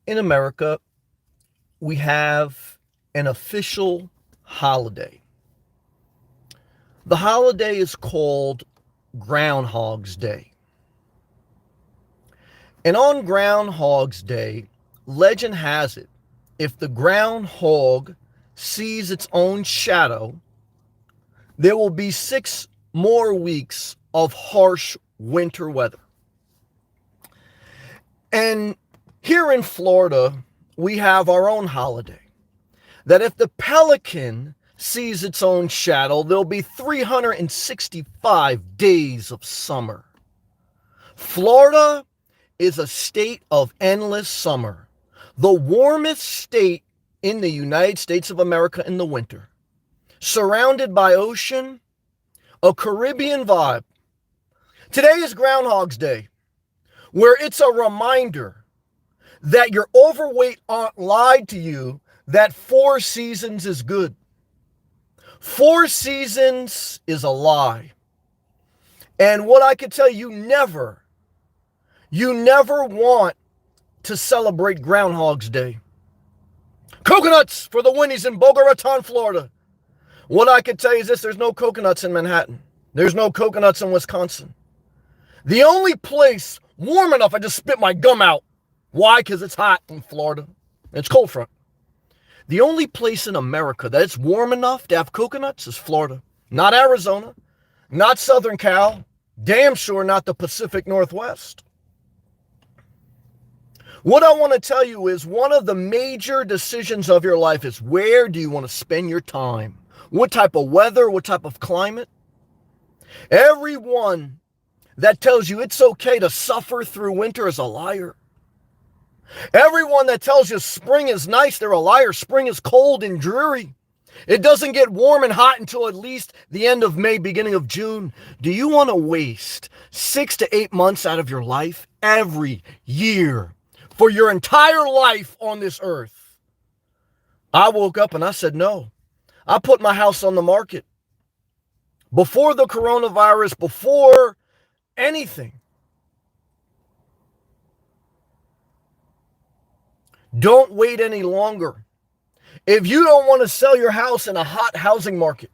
in America, we have an official holiday. The holiday is called Groundhog's Day. And on Groundhog's Day, legend has it, if the groundhog sees its own shadow, there will be 6 more weeks of harsh winter weather. And here in Florida, we have our own holiday. That if the Pelican sees its own shadow, there'll be 365 days of summer. Florida is a state of endless summer, the warmest state in the United States of America in the winter, surrounded by ocean, a Caribbean vibe. Today is Groundhog's Day, where it's a reminder that your overweight aunt lied to you that 4 seasons is good. 4 seasons is a lie. And what I could tell you, you never want to celebrate Groundhog's Day. Coconuts for the Winnies in Boca Raton, Florida. What I could tell you is this: there's no coconuts in Manhattan. There's no coconuts in Wisconsin. The only place warm enough, I just spit my gum out. Why? Because it's hot in Florida. It's cold front. The only place in America that it's warm enough to have coconuts is Florida. Not Arizona, not Southern Cal, damn sure not the Pacific Northwest. What I want to tell you is one of the major decisions of your life is where do you want to spend your time? What type of weather, what type of climate? Everyone that tells you it's okay to suffer through winter is a liar. Everyone that tells you spring is nice, they're a liar. Spring is cold and dreary. It doesn't get warm and hot until at least the end of May, beginning of June. Do you want to waste 6 to 8 months out of your life every year for your entire life on this earth? I woke up and I said no. I put my house on the market before the coronavirus, before anything. Don't wait any longer. If you don't want to sell your house in a hot housing market,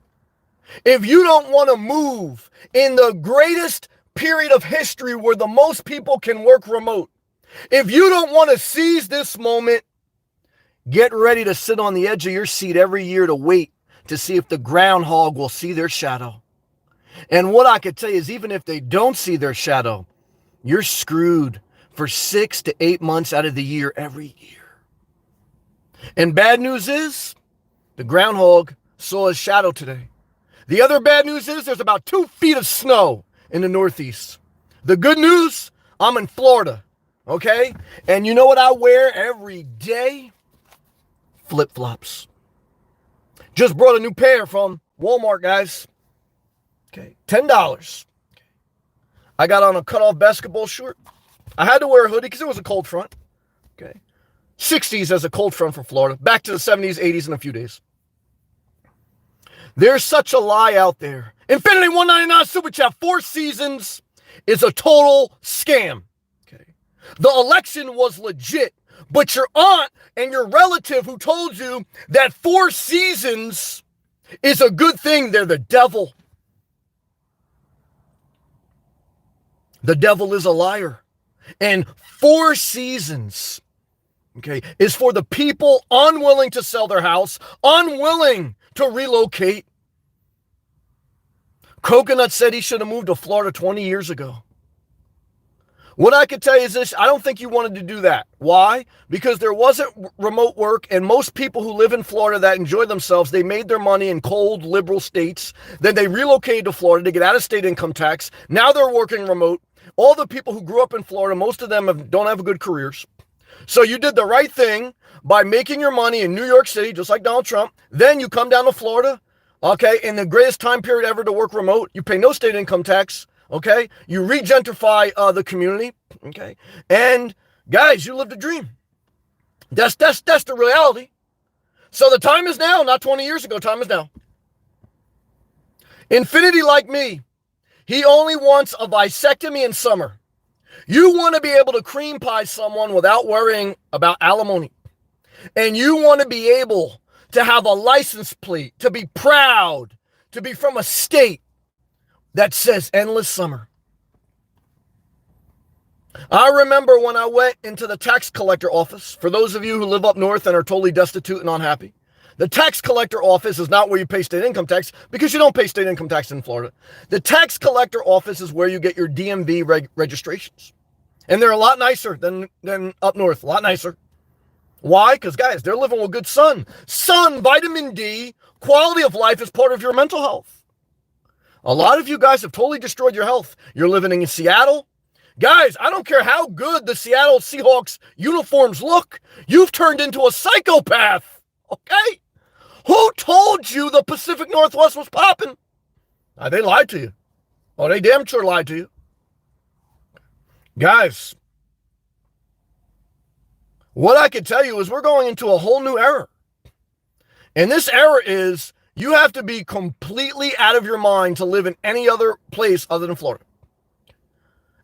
if you don't want to move in the greatest period of history where the most people can work remote, if you don't want to seize this moment, get ready to sit on the edge of your seat every year to wait to see if the groundhog will see their shadow. And what I could tell you is even if they don't see their shadow, you're screwed for 6 to 8 months out of the year every year. And bad news is the groundhog saw his shadow today. The other bad news is there's about 2 feet of snow in the Northeast. The good news, I'm in Florida, okay? And you know what I wear every day? Flip-flops. Just brought a new pair from Walmart, guys. Okay, $10. I got on a cutoff basketball short. I had to wear a hoodie because it was a cold front. Okay. 60s as a cold front for Florida. Back to the 70s, 80s in a few days. There's such a lie out there. Infinity 199 Super Chat, 4 seasons is a total scam. Okay. The election was legit, but your aunt and your relative who told you that 4 seasons is a good thing, they're the devil. The devil is a liar. And 4 seasons, okay, is for the people unwilling to sell their house, unwilling to relocate. Coconut said he should have moved to Florida 20 years ago. What I could tell you is this: I don't think you wanted to do that. Why? Because there wasn't remote work, and most people who live in Florida that enjoy themselves, they made their money in cold, liberal states. Then they relocated to Florida to get out of state income tax. Now they're working remote. All the people who grew up in Florida, most of them don't have good careers. So you did the right thing by making your money in New York City, just like Donald Trump. Then you come down to Florida, okay, in the greatest time period ever to work remote. You pay no state income tax, okay? You regentrify the community, okay? And guys, you lived a dream. That's the reality. So the time is now, not 20 years ago. Time is now. Infinity, like me, he only wants a vasectomy in summer. You want to be able to cream pie someone without worrying about alimony. And you want to be able to have a license plate, to be proud, to be from a state that says endless summer. I remember when I went into the tax collector office, for those of you who live up north and are totally destitute and unhappy, the tax collector office is not where you pay state income tax because you don't pay state income tax in Florida. The tax collector office is where you get your DMV registrations. And they're a lot nicer than up north, a lot nicer. Why? Because, guys, they're living with good sun. Sun, vitamin D, quality of life is part of your mental health. A lot of you guys have totally destroyed your health. You're living in Seattle. Guys, I don't care how good the Seattle Seahawks uniforms look. You've turned into a psychopath, okay? Who told you the Pacific Northwest was popping? They lied to you. Oh, they damn sure lied to you. Guys, what I can tell you is we're going into a whole new era. And this era is you have to be completely out of your mind to live in any other place other than Florida.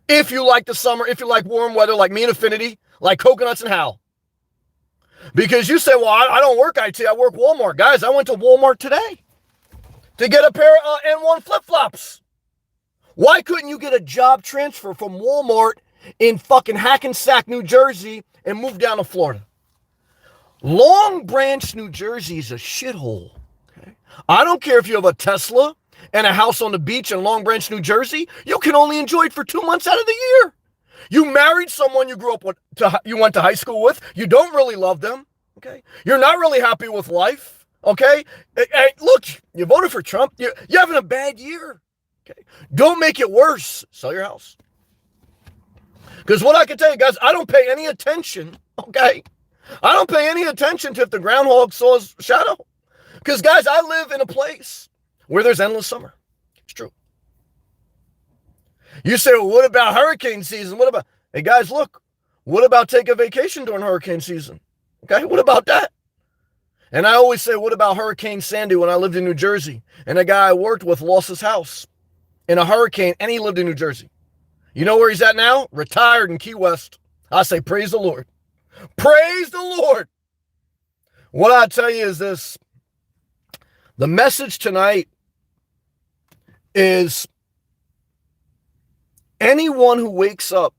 If you like the summer, if you like warm weather, like me and Affinity, like coconuts and Hal. Because you say, well, I don't work IT, I work Walmart. Guys, I went to Walmart today to get a pair of N1 flip-flops. Why couldn't you get a job transfer from Walmart in fucking Hackensack, New Jersey, and move down to Florida? Long Branch, New Jersey is a shithole. Okay? I don't care if you have a Tesla and a house on the beach in Long Branch, New Jersey. You can only enjoy it for 2 months out of the year. You married someone you grew up with, you went to high school with. You don't really love them. Okay, you're not really happy with life. Okay, hey, look, you voted for Trump. You're having a bad year. Okay, don't make it worse. Sell your house. Because what I can tell you, guys, I don't pay any attention. Okay, I don't pay any attention to if the groundhog saw his shadow. Because, guys, I live in a place where there's endless summer. It's true. You say, well, what about hurricane season? What about, hey, guys, look, what about take a vacation during hurricane season? Okay, what about that? And I always say, what about Hurricane Sandy when I lived in New Jersey? And a guy I worked with lost his house in a hurricane, and he lived in New Jersey. You know where he's at now? Retired in Key West. I say, praise the Lord. Praise the Lord. What I tell you is this. The message tonight is anyone who wakes up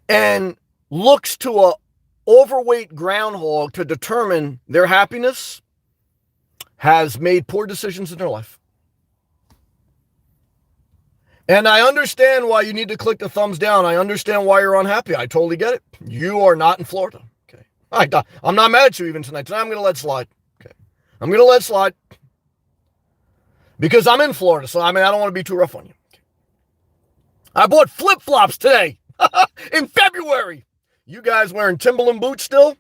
and looks to a overweight groundhog to determine their happiness has made poor decisions in their life. And I understand why you need to click the thumbs down. I understand why you're unhappy. I totally get it. You are not in Florida. Okay. I'm not mad at you even tonight. Tonight I'm going to let slide. Okay. I'm going to let slide because I'm in Florida. So, I don't want to be too rough on you. Okay. I bought flip-flops today in February. You guys wearing Timberland boots still?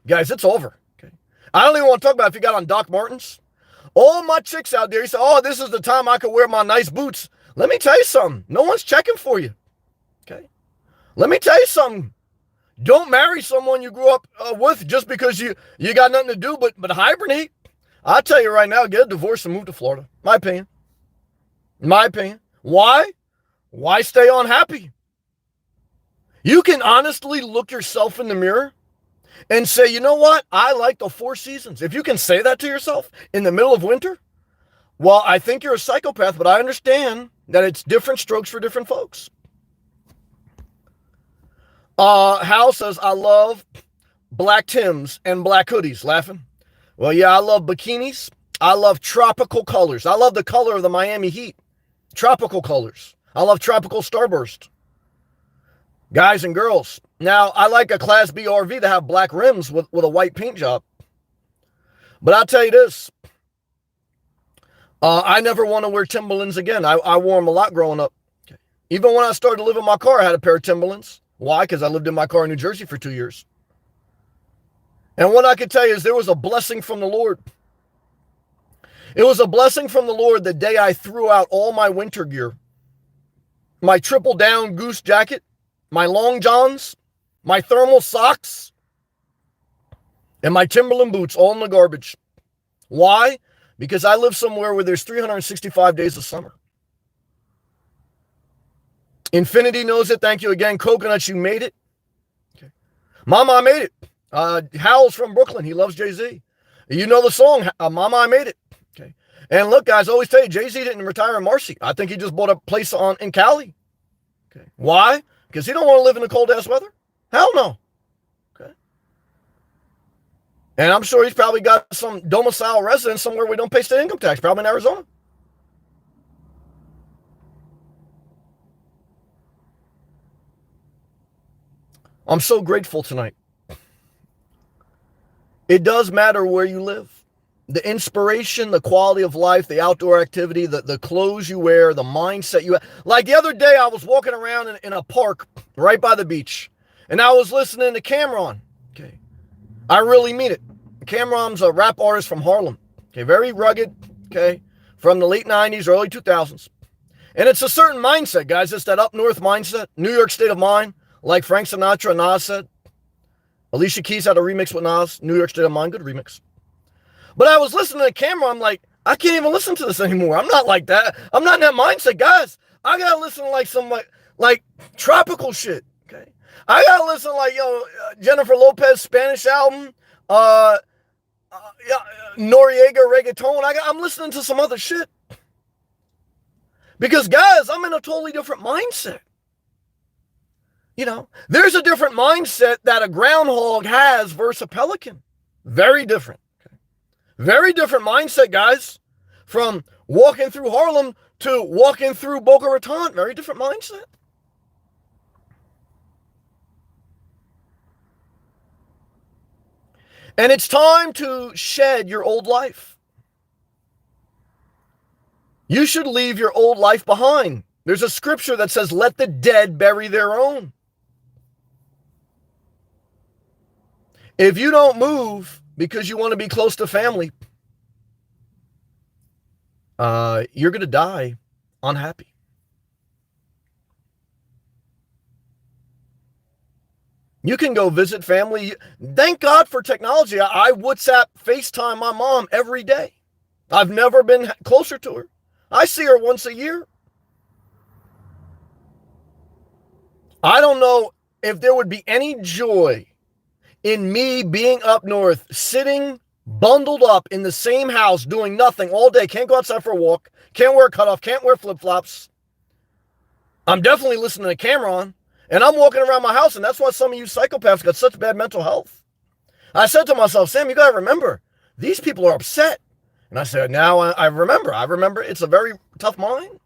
Guys, it's over. Okay. I don't even want to talk about if you got on Doc Martens. All my chicks out there, you say, oh, this is the time I could wear my nice boots. Let me tell you something. No one's checking for you. Okay. Let me tell you something. Don't marry someone you grew up with just because you got nothing to do but hibernate. I'll tell you right now, get a divorce and move to Florida. My opinion. My opinion. Why? Why stay unhappy? You can honestly look yourself in the mirror and say, you know what? I like the 4 seasons. If you can say that to yourself in the middle of winter, well, I think you're a psychopath, but I understand that it's different strokes for different folks. Hal says, I love black Tims and black hoodies. Laughing. Well, yeah, I love bikinis. I love tropical colors. I love the color of the Miami Heat. Tropical colors. I love tropical starburst. Guys and girls. Now, I like a Class B RV to have black rims with a white paint job. But I'll tell you this. I never want to wear Timberlands again. I wore them a lot growing up. Okay. Even when I started to live in my car, I had a pair of Timberlands. Why? Because I lived in my car in New Jersey for 2 years. And what I can tell you is there was a blessing from the Lord. It was a blessing from the Lord the day I threw out all my winter gear. My triple down goose jacket, my long johns, my thermal socks, and my Timberland boots all in the garbage. Why? Because I live somewhere where there's 365 days of summer. Infinity knows it. Thank you again. Coconuts, you made it. Okay. Mama, I made it. Howell's from Brooklyn. He loves Jay-Z. You know the song, Mama, I Made It. Okay. And look, guys, I always tell you, Jay-Z didn't retire in Marcy. I think he just bought a place in Cali. Okay. Why? Because he don't want to live in the cold-ass weather? Hell no. Okay. And I'm sure he's probably got some domicile residence somewhere we don't pay state income tax, probably in Arizona. I'm so grateful tonight. It does matter where you live. The inspiration, the quality of life, the outdoor activity, the clothes you wear, the mindset you have. Like the other day, I was walking around in a park right by the beach, and I was listening to Cameron. Okay. I really mean it. Cameron's a rap artist from Harlem. Okay. Very rugged. Okay. From the late 90s, early 2000s. And it's a certain mindset, guys. It's that up north mindset, New York state of mind, like Frank Sinatra and Nas said. Alicia Keys had a remix with Nas, New York State of Mind, good remix. But I was listening to Camera, I'm like, I can't even listen to this anymore. I'm not like that. I'm not in that mindset, guys. I gotta listen to like some like tropical shit. Okay, I gotta listen to like Jennifer Lopez Spanish album, Noriega reggaeton. I'm listening to some other shit because guys, I'm in a totally different mindset. You know, there's a different mindset that a groundhog has versus a pelican. Very different. Okay. Very different mindset, guys. From walking through Harlem to walking through Boca Raton. Very different mindset. And it's time to shed your old life. You should leave your old life behind. There's a scripture that says, let the dead bury their own. If you don't move because you want to be close to family, you're going to die unhappy. You can go visit family. Thank God for technology. I WhatsApp, FaceTime my mom every day. I've never been closer to her. I see her once a year. I don't know if there would be any joy in me being up north, sitting bundled up in the same house, doing nothing all day. Can't go outside for a walk. Can't wear a cutoff. Can't wear flip-flops. I'm definitely listening to Cameron. And I'm walking around my house, and that's why some of you psychopaths got such bad mental health. I said to myself, Sam, you got to remember, these people are upset. And I said, now I remember. I remember it's a very tough mind.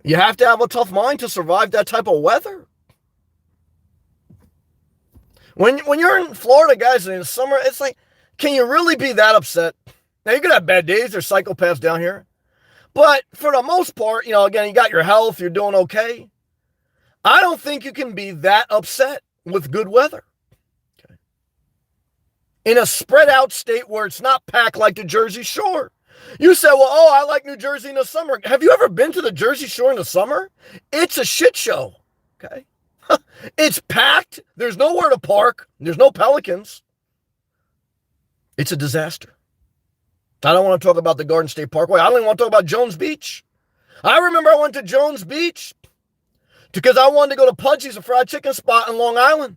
You have to have a tough mind to survive that type of weather. When you're in Florida, guys, in the summer, it's like, can you really be that upset? Now, you're going to have bad days. There's psychopaths down here. But for the most part, again, you got your health. You're doing okay. I don't think you can be that upset with good weather. Okay. In a spread out state where it's not packed like the Jersey Shore. You say, well, I like New Jersey in the summer. Have you ever been to the Jersey Shore in the summer? It's a shit show. Okay. It's packed. There's nowhere to park. There's no Pelicans. It's a disaster. I don't want to talk about the Garden State Parkway. I don't even want to talk about Jones Beach. I remember I went to Jones Beach because I wanted to go to Pudgy's, a fried chicken spot in Long Island.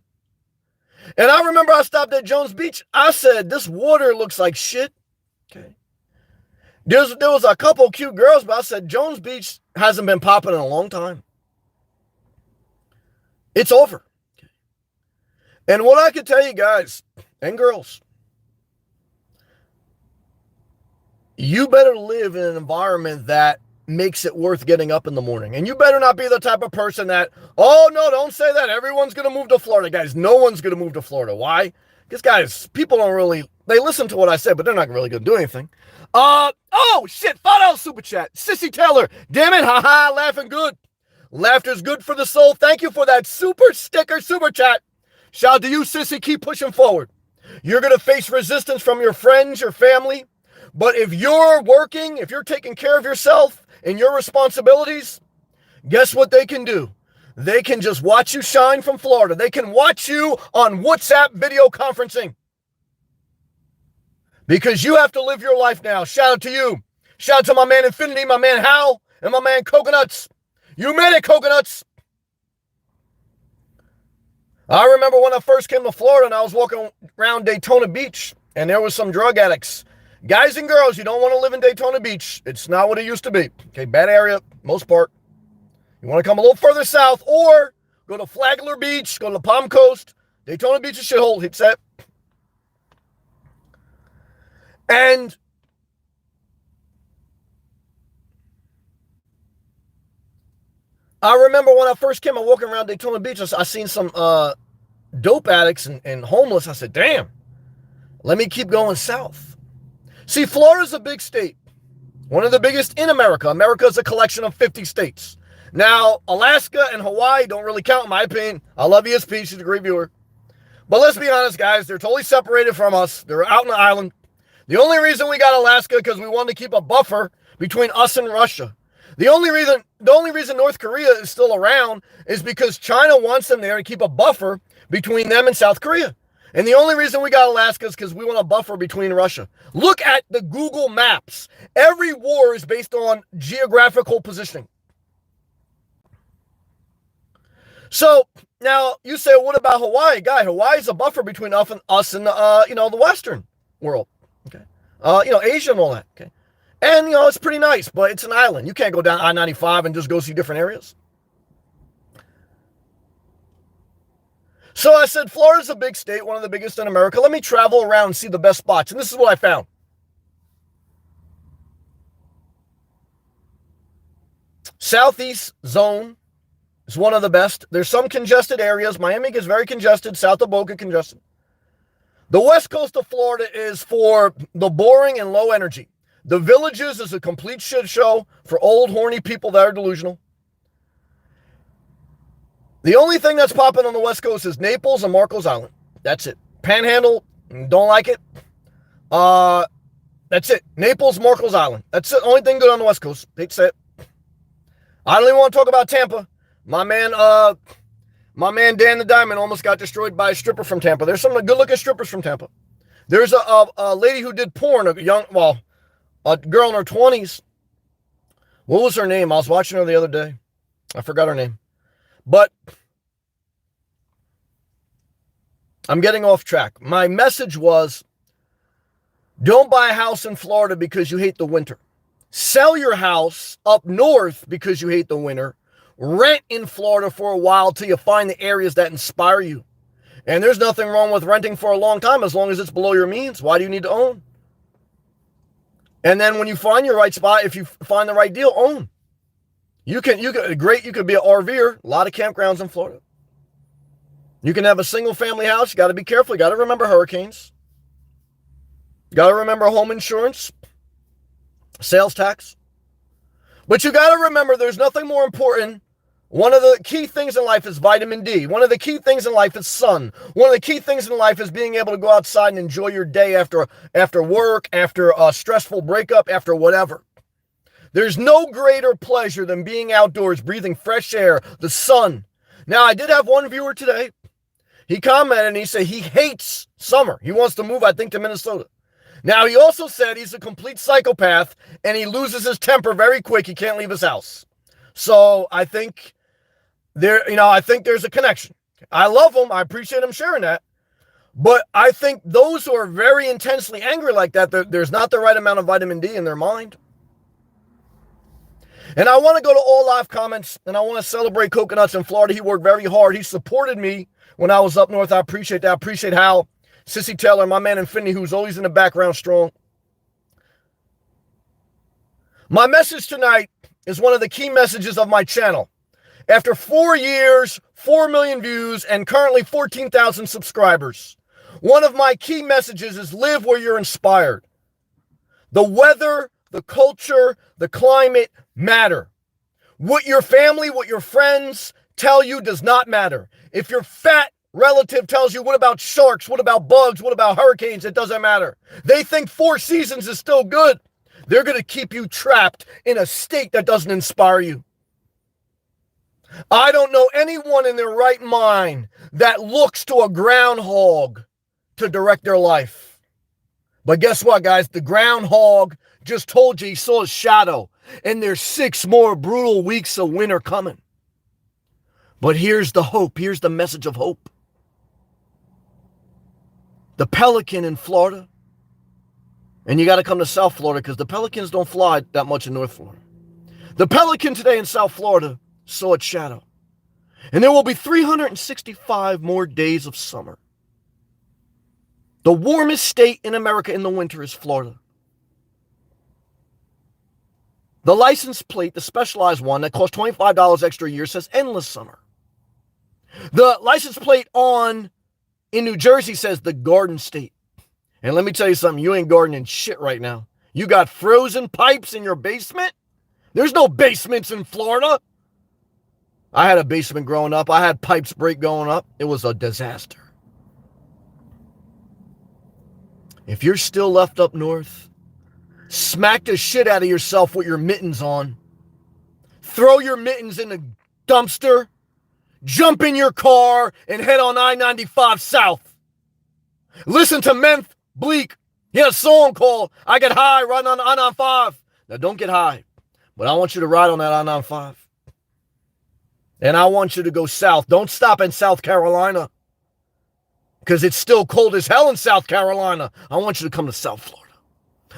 And I remember I stopped at Jones Beach. I said, this water looks like shit. Okay. There was a couple cute girls, but I said, Jones Beach hasn't been popping in a long time. It's over. And what I can tell you guys and girls, you better live in an environment that makes it worth getting up in the morning. And you better not be the type of person that, oh, no, don't say that. Everyone's going to move to Florida. Guys, no one's going to move to Florida. Why? Because, guys, people don't really, they listen to what I said, but they're not really going to do anything. Oh, shit, $5 super chat. Sissy Taylor, damn it, haha, laughing good. Laughter's good for the soul. Thank you for that super sticker, super chat. Shout out to you, Sissy. Keep pushing forward. You're going to face resistance from your friends, your family. But if you're working, if you're taking care of yourself and your responsibilities, guess what they can do? They can just watch you shine from Florida. They can watch you on WhatsApp video conferencing. Because you have to live your life now. Shout out to you. Shout out to my man Infinity, my man Hal. and my man Coconuts. You made it, Coconuts. I remember when I first came to Florida and I was walking around Daytona Beach and there was some drug addicts. Guys and girls, you don't want to live in Daytona Beach. It's not what it used to be. Okay, bad area, most part. You want to come a little further south or go to Flagler Beach, go to the Palm Coast. Daytona Beach is shithole, hit set. And I remember when I first came, I walking around Daytona Beach, I seen some dope addicts and homeless. I said, damn, let me keep going south. See, Florida's a big state. One of the biggest in America. America is a collection of 50 states. Now, Alaska and Hawaii don't really count in my opinion. I love ESP, she's a great viewer. But let's be honest, guys, they're totally separated from us. They're out in the island. The only reason we got Alaska because we wanted to keep a buffer between us and Russia. The only reason North Korea is still around is because China wants them there to keep a buffer between them and South Korea. And the only reason we got Alaska is because we want a buffer between Russia. Look at the Google Maps. Every war is based on geographical positioning. So now you say, what about Hawaii? Guy, Hawaii is a buffer between us and the Western world. Okay. Asia and all that. Okay. And, it's pretty nice, but it's an island. You can't go down I-95 and just go see different areas. So I said, Florida's a big state, one of the biggest in America. Let me travel around and see the best spots. And this is what I found. Southeast zone is one of the best. There's some congested areas. Miami is very congested. South of Boca congested. The west coast of Florida is for the boring and low energy. The Villages is a complete shit show for old, horny people that are delusional. The only thing that's popping on the West Coast is Naples and Marcos Island. That's it. Panhandle, don't like it. That's it. Naples, Marcos Island. That's the only thing good on the West Coast. Hate to say it. I don't even want to talk about Tampa. My man Dan the Diamond almost got destroyed by a stripper from Tampa. There's some good-looking strippers from Tampa. There's a lady who did porn, a girl in her 20s. What was her name? I was watching her the other day. I forgot her name. But I'm getting off track. My message was, don't buy a house in Florida because you hate the winter. Sell your house up north because you hate the winter. Rent in Florida for a while till you find the areas that inspire you. And there's nothing wrong with renting for a long time as long as it's below your means. Why do you need to own? And then when you find your right spot, if you find the right deal, own. You could be an RVer. A lot of campgrounds in Florida. You can have a single family house. You got to be careful. You got to remember hurricanes. You got to remember home insurance, sales tax. But you got to remember there's nothing more important. One of the key things in life is vitamin D. One of the key things in life is sun. One of the key things in life is being able to go outside and enjoy your day after work, after a stressful breakup, after whatever. There's no greater pleasure than being outdoors, breathing fresh air, the sun. Now, I did have one viewer today. He commented and he said he hates summer. He wants to move, I think, to Minnesota. Now, he also said he's a complete psychopath and he loses his temper very quick. He can't leave his house. So I think there's a connection. I love him. I appreciate him sharing that. But I think those who are very intensely angry like that, there's not the right amount of vitamin D in their mind. And I want to go to all live comments, and I want to celebrate Coconuts in Florida. He worked very hard. He supported me when I was up north. I appreciate that. I appreciate Hal, Sissy Taylor, my man Infinity, who's always in the background strong. My message tonight is one of the key messages of my channel. After 4 years, 4 million views, and currently 14,000 subscribers, one of my key messages is live where you're inspired. The weather, the culture, the climate matter. What your family, what your friends tell you does not matter. If your fat relative tells you, what about sharks? What about bugs? What about hurricanes? It doesn't matter. They think 4 seasons is still good. They're going to keep you trapped in a state that doesn't inspire you. I don't know anyone in their right mind that looks to a groundhog to direct their life. But guess what, guys? The groundhog just told you he saw his shadow. and there's 6 more brutal weeks of winter coming. But here's the hope. Here's the message of hope. The Pelican in Florida, and you got to come to South Florida because the Pelicans don't fly that much in North Florida. The Pelican today in South Florida saw its shadow. And there will be 365 more days of summer. The warmest state in America in the winter is Florida. The license plate, the specialized one that costs $25 extra a year, says endless summer. The license plate in New Jersey says the Garden State. And let me tell you something, you ain't gardening shit right now. You got frozen pipes in your basement? There's no basements in Florida. I had a basement growing up. I had pipes break going up. It was a disaster. If you're still left up north, smack the shit out of yourself with your mittens on. Throw your mittens in the dumpster. Jump in your car and head on I-95 south. Listen to Menth Bleak. He had a song called I Get High riding on I-95. Now don't get high, but I want you to ride on that I-95. And I want you to go south. Don't stop in South Carolina because it's still cold as hell in South Carolina. I want you to come to South Florida.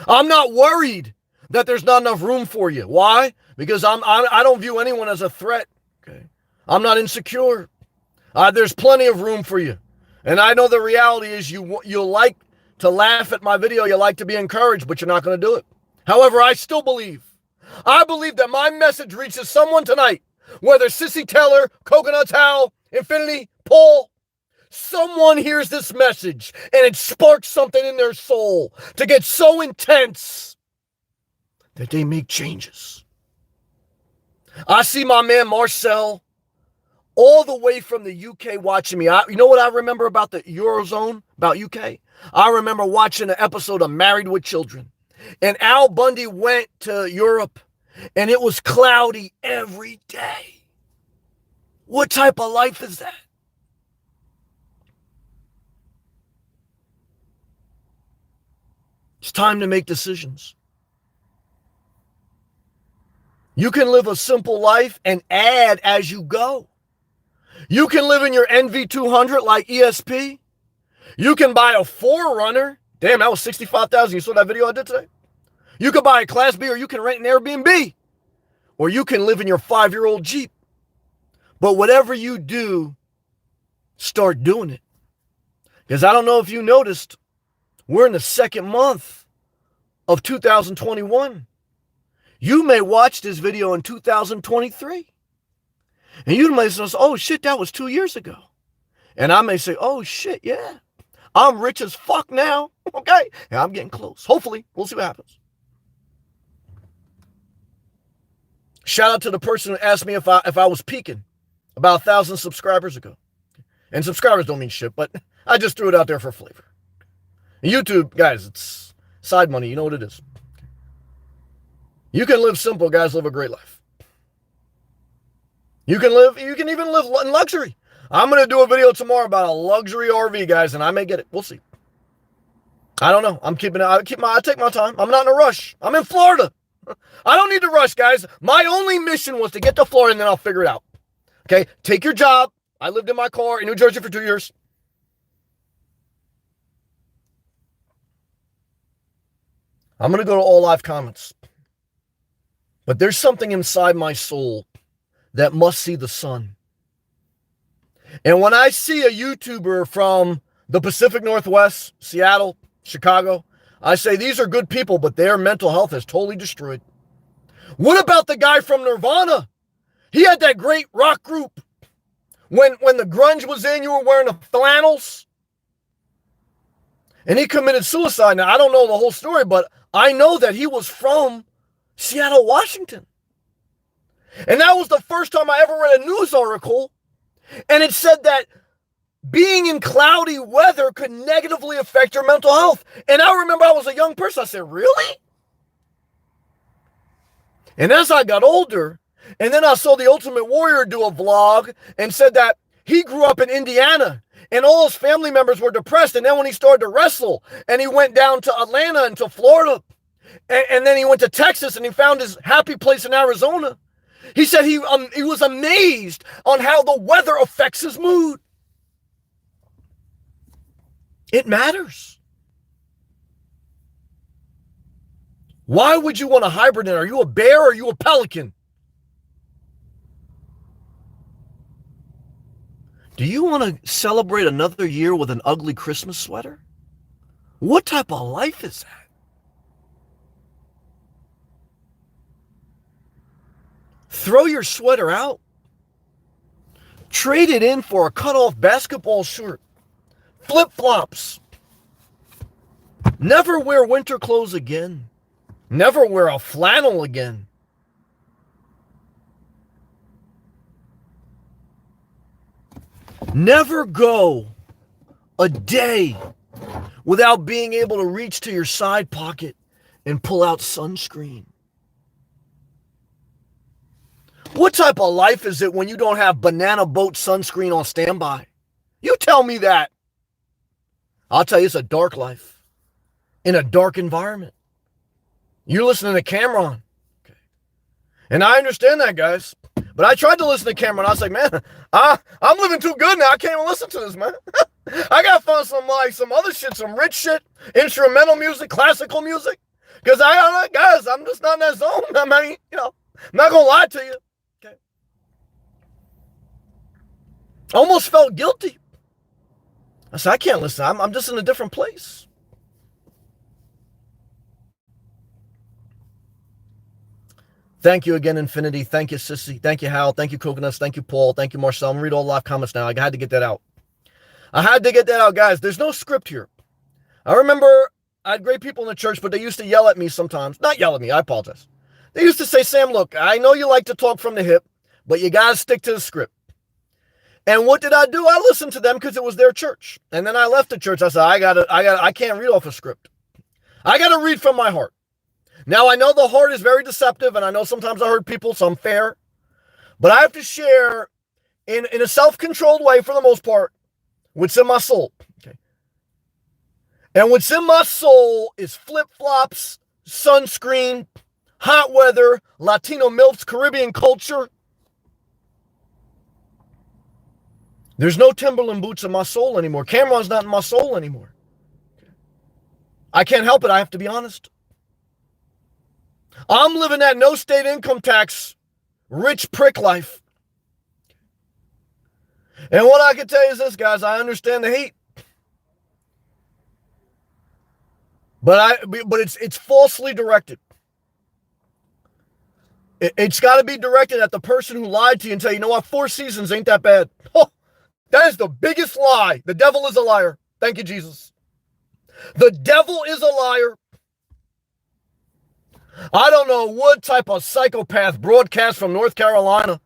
I'm not worried that there's not enough room for you. Why? Because I don't view anyone as a threat. Okay, I'm not insecure. There's plenty of room for you. And I know the reality is you like to laugh at my video. You like to be encouraged, but you're not going to do it. However, I still believe. I believe that my message reaches someone tonight. Whether Sissy Taylor, Coconut Towel, Infinity, Paul, someone hears this message and it sparks something in their soul to get so intense that they make changes. I see my man Marcel all the way from the UK watching me. You know what I remember about the Eurozone, about UK? I remember watching an episode of Married with Children. And Al Bundy went to Europe. And it was cloudy every day. What type of life is that? It's time to make decisions. You can live a simple life and add as you go. You can live in your NV200 like ESP. You can buy a 4Runner. Damn, that was $65,000. You saw that video I did today? You could buy a Class B or you can rent an Airbnb. Or you can live in your 5-year-old Jeep. But whatever you do, start doing it. Because I don't know if you noticed, we're in the 2nd month of 2021. You may watch this video in 2023. And you may say, oh shit, that was 2 years ago. And I may say, oh shit, yeah. I'm rich as fuck now. Okay? And I'm getting close. Hopefully, we'll see what happens. Shout out to the person who asked me if I was peaking about 1,000 subscribers ago. And subscribers don't mean shit, but I just threw it out there for flavor. And YouTube, guys, it's side money. You know what it is. You can live simple, guys. Live a great life. You can even live in luxury. I'm going to do a video tomorrow about a luxury RV, guys, and I may get it. We'll see. I don't know. I take my time. I'm not in a rush. I'm in Florida. I don't need to rush, guys. My only mission was to get to Florida, and then I'll figure it out. Okay? Take your job. I lived in my car in New Jersey for 2 years. I'm going to go to all live comments. But there's something inside my soul that must see the sun. And when I see a YouTuber from the Pacific Northwest, Seattle, Chicago, I say these are good people, but their mental health is totally destroyed. What about the guy from Nirvana? He had that great rock group. When the grunge was in, you were wearing the flannels. And he committed suicide. Now, I don't know the whole story, but I know that he was from Seattle, Washington. And that was the first time I ever read a news article. And it said that being in cloudy weather could negatively affect your mental health. And I remember I was a young person. I said, really? And as I got older, and then I saw the Ultimate Warrior do a vlog and said that he grew up in Indiana and all his family members were depressed. And then when he started to wrestle and he went down to Atlanta and to Florida, And then he went to Texas and he found his happy place in Arizona. He said he was amazed on how the weather affects his mood. It matters. Why would you want to hibernate? Are you a bear or are you a pelican? Do you want to celebrate another year with an ugly Christmas sweater? What type of life is that? Throw your sweater out. Trade it in for a cut-off basketball shirt. Flip-flops. Never wear winter clothes again. Never wear a flannel again. Never go a day without being able to reach to your side pocket and pull out sunscreen. What type of life is it when you don't have banana boat sunscreen on standby? You tell me that. I'll tell you, it's a dark life in a dark environment. You're listening to Cameron. Okay. And I understand that, guys. But I tried to listen to Cameron. I was like, man, I'm living too good now. I can't even listen to this, man. I got to find some other shit, some rich shit, instrumental music, classical music. Because guys, I'm just not in that zone. I mean, I'm not going to lie to you. Okay. I almost felt guilty. I said, I can't listen. I'm just in a different place. Thank you again, Infinity. Thank you, Sissy. Thank you, Hal. Thank you, Coconuts. Thank you, Paul. Thank you, Marcel. I'm going to read all the live comments now. I had to get that out. Guys. There's no script here. I remember I had great people in the church, but they used to yell at me sometimes. Not yell at me. I apologize. They used to say, Sam, look, I know you like to talk from the hip, but you got to stick to the script. And what did I do? I listened to them because it was their church. And then I left the church. I said, I can't read off a script. I got to read from my heart. Now, I know the heart is very deceptive, and I know sometimes I hurt people, so I'm fair. But I have to share in a self-controlled way, for the most part, what's in my soul. Okay. And what's in my soul is flip-flops, sunscreen, hot weather, Latino MILFs, Caribbean culture. There's no Timberland boots in my soul anymore. Cameron's not in my soul anymore. I can't help it. I have to be honest. I'm living that no state income tax, rich prick life. And what I can tell you is this, guys, I understand the hate. But it's falsely directed. It's got to be directed at the person who lied to you and tell you, you know what, 4 seasons ain't that bad. Oh, that is the biggest lie. The devil is a liar. Thank you, Jesus. The devil is a liar. I don't know what type of psychopath broadcast from North Carolina.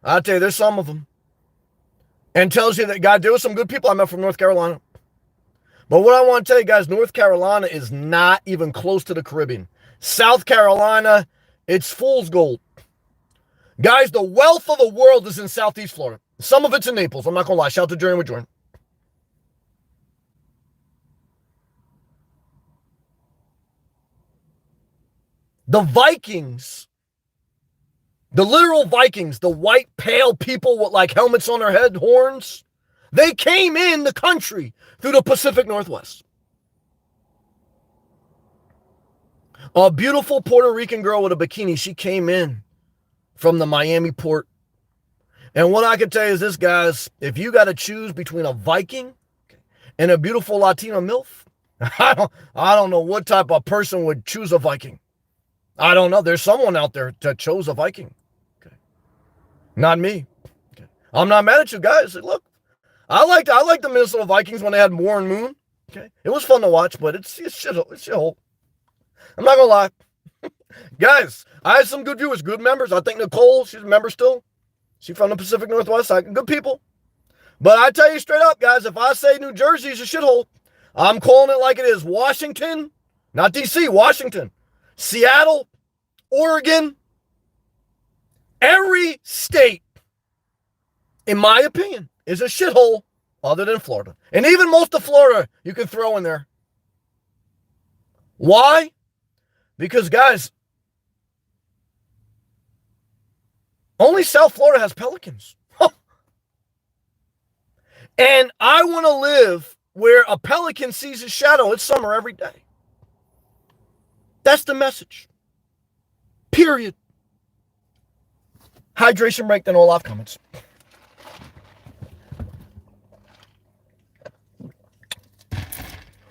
I'll tell you, there's some of them. And tells you that, God, there were some good people I met from North Carolina. But what I want to tell you guys, North Carolina is not even close to the Caribbean. South Carolina, it's fool's gold. Guys, the wealth of the world is in Southeast Florida. Some of it's in Naples. I'm not going to lie. Shout out to Jordan with Jordan. The Vikings, the literal Vikings, the white, pale people with like helmets on their head, horns, they came in the country through the Pacific Northwest. A beautiful Puerto Rican girl with a bikini, she came in from the Miami port. And what I can tell you is this, guys, if you got to choose between a Viking and a beautiful Latino MILF, I don't know what type of person would choose a Viking. I don't know. There's someone out there that chose a Viking. Okay. Not me. Okay. I'm not mad at you guys. Look, I liked the Minnesota Vikings when they had Warren Moon. Okay. It was fun to watch, but it's shithole. I'm not gonna lie. Guys, I had some good viewers, good members. I think Nicole, she's a member still. She's from the Pacific Northwest. Good people. But I tell you straight up, guys, if I say New Jersey is a shithole, I'm calling it like it is. Washington, not D.C., Washington. Seattle, Oregon, every state, in my opinion, is a shithole other than Florida. And even most of Florida, you can throw in there. Why? Because, guys, only South Florida has pelicans. And I want to live where a pelican sees his shadow. It's summer every day. That's the message. Period. Hydration break, then all live comments.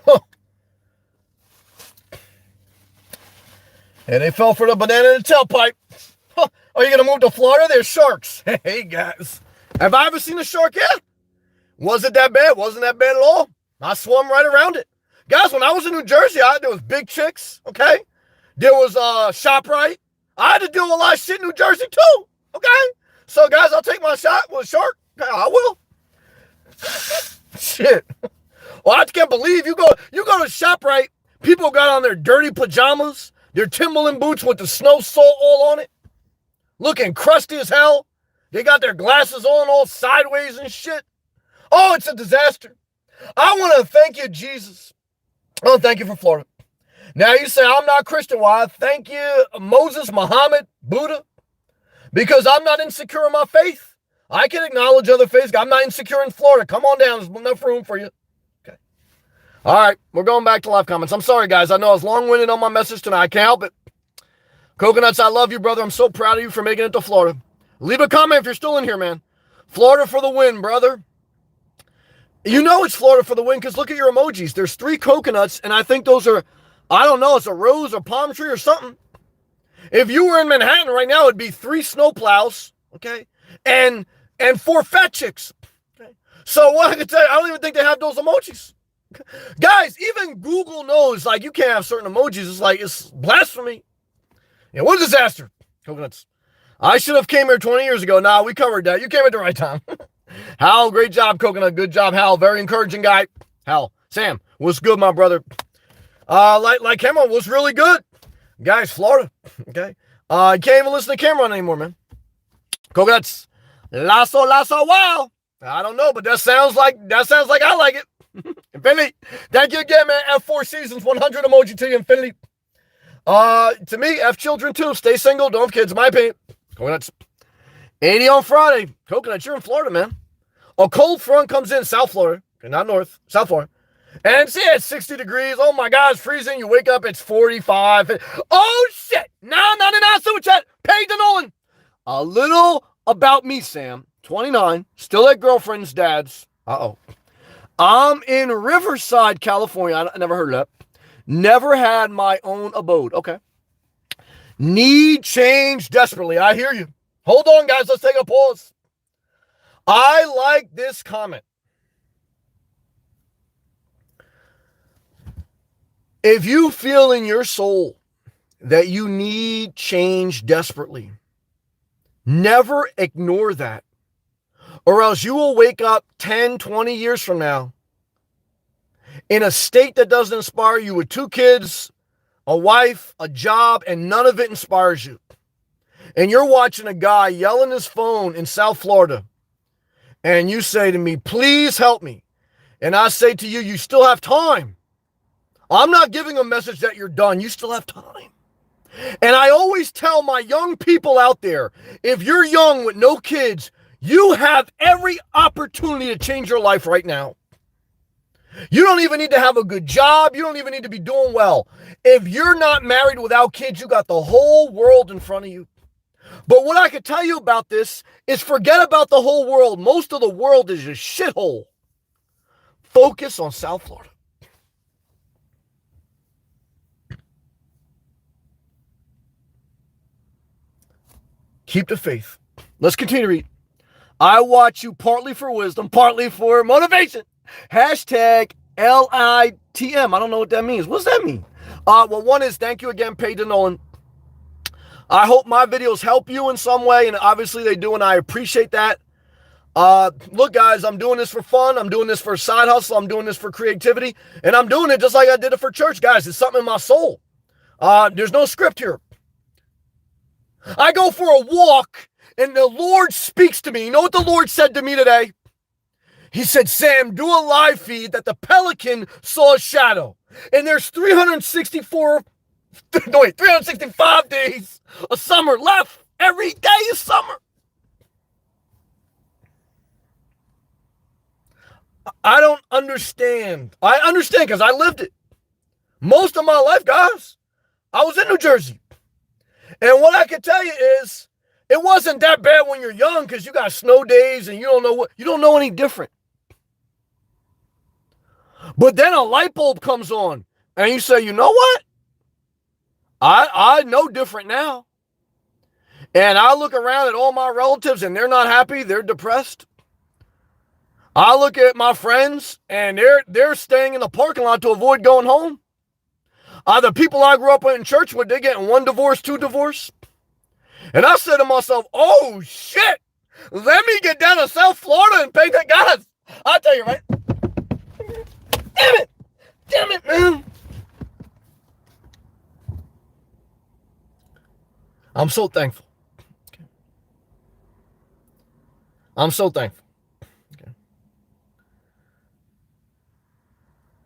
Huh. And they fell for the banana in the tailpipe. Huh. Are you going to move to Florida? There's sharks. Hey, guys. Have I ever seen a shark? Yeah. Was it that bad? Wasn't that bad at all. I swam right around it. Guys, when I was in New Jersey, there was Big Chicks, okay? There was ShopRite. I had to deal with a lot of shit in New Jersey, too, okay? So, guys, I'll take my shot with a shark. I will. Shit. Well, I can't believe you go to ShopRite. People got on their dirty pajamas, their Timberland boots with the snow salt all on it, looking crusty as hell. They got their glasses on all sideways and shit. Oh, it's a disaster. I want to thank you, Jesus. Oh, thank you for Florida. Now you say, I'm not Christian. Why? Thank you, Moses, Muhammad, Buddha. Because I'm not insecure in my faith. I can acknowledge other faiths. I'm not insecure in Florida. Come on down. There's enough room for you. Okay. All right. We're going back to live comments. I'm sorry, guys. I know I was long-winded on my message tonight. I can't help it. Coconuts, I love you, brother. I'm so proud of you for making it to Florida. Leave a comment if you're still in here, man. Florida for the win, brother. You know it's Florida for the win because look at your emojis. There's 3 coconuts, and I think those are, I don't know, it's a rose or palm tree or something. If you were in Manhattan right now, it'd be 3 snowplows, okay, and 4 fat chicks. Okay? So what I can tell you, I don't even think they have those emojis. Guys, even Google knows, like, you can't have certain emojis. It's like, it's blasphemy. Yeah, what a disaster. Coconuts. I should have came here 20 years ago. Nah, we covered that. You came at the right time. Hal, great job, Coconut. Good job, Hal. Very encouraging guy. Hal, Sam, what's good, my brother? Like Cameron was really good. Guys, Florida. Okay. You can't even listen to Cameron anymore, man. Coconuts. Lasso, wow. I don't know, but that sounds like I like it. Infinity. Thank you again, man. F4 seasons, 100 emoji to you, Infinity. To me, F children too. Stay single, don't have kids, in my opinion. Coconuts. 80 on Friday. Coconuts, you're in Florida, man. A cold front comes in South Florida. Okay, not north, South Florida. And see, it's 60 degrees. Oh my God, it's freezing. You wake up, it's 45. Oh shit. Now, 99 super chat. Paid to Nolan. A little about me, Sam. 29. Still at girlfriend's dad's. Uh-oh. I'm in Riverside, California. I never heard of that. Never had my own abode. Okay. Need change desperately. I hear you. Hold on, guys. Let's take a pause. I like this comment. If you feel in your soul that you need change desperately, never ignore that. Or else you will wake up 10, 20 years from now in a state that doesn't inspire you with 2 kids, a wife, a job, and none of it inspires you. And you're watching a guy yelling his phone in South Florida, and you say to me, please help me. And I say to you, you still have time. I'm not giving a message that you're done. You still have time. And I always tell my young people out there, if you're young with no kids, you have every opportunity to change your life right now. You don't even need to have a good job. You don't even need to be doing well. If you're not married without kids, you got the whole world in front of you. But what I can tell you about this is forget about the whole world. Most of the world is a shithole. Focus on South Florida. Keep the faith. Let's continue to read. I watch you partly for wisdom, partly for motivation. Hashtag LITM. I don't know what that means. What does that mean? Well, one is thank you again, Paige Nolan. I hope my videos help you in some way, and obviously they do, and I appreciate that. Look, guys, I'm doing this for fun. I'm doing this for side hustle. I'm doing this for creativity, and I'm doing it just like I did it for church, guys. It's something in my soul. There's no script here. I go for a walk, and the Lord speaks to me. You know what the Lord said to me today? He said, Sam, do a live feed that the Pelican saw a shadow. And there's 364 No, wait, 365 days of summer left. Every day is summer. I don't understand. I understand because I lived it. Most of my life, guys, I was in New Jersey. And what I can tell you is it wasn't that bad when you're young because you got snow days and you don't know any different. But then a light bulb comes on and you say, you know what? I know different now. And I look around at all my relatives and they're not happy. They're depressed. I look at my friends and they're staying in the parking lot to avoid going home. The people I grew up in church with, they're getting 1 divorce, 2 divorce. And I said to myself, oh shit, let me get down to South Florida and pay the guys. I'll tell you, right? Damn it, man. I'm so thankful. Okay. I'm so thankful. Okay.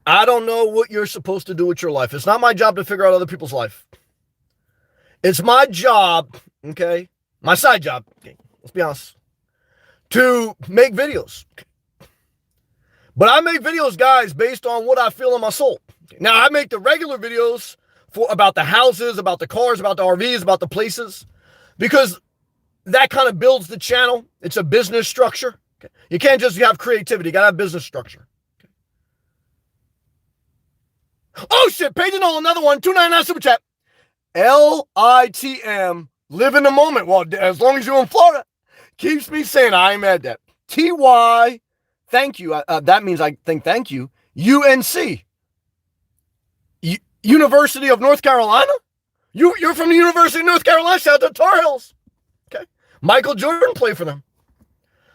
I don't know what you're supposed to do with your life. It's not my job to figure out other people's life. It's my job, okay, my side job, okay, let's be honest, to make videos. Okay. But I make videos, guys, based on what I feel in my soul. Okay. Now, I make the regular videos about the houses, about the cars, about the RVs, about the places, because that kind of builds the channel. It's a business structure. Okay. You can't just have creativity. You got to have business structure. Okay. Oh, shit. Page and all, another one. 299 super chat. LITM, live in the moment. Well, as long as you're in Florida, keeps me saying I ain't mad at that. TY, thank you. That means I think thank you. UNC, University of North Carolina. You're from the University of North Carolina. Shout out to Tar Heels. Okay, Michael Jordan played for them.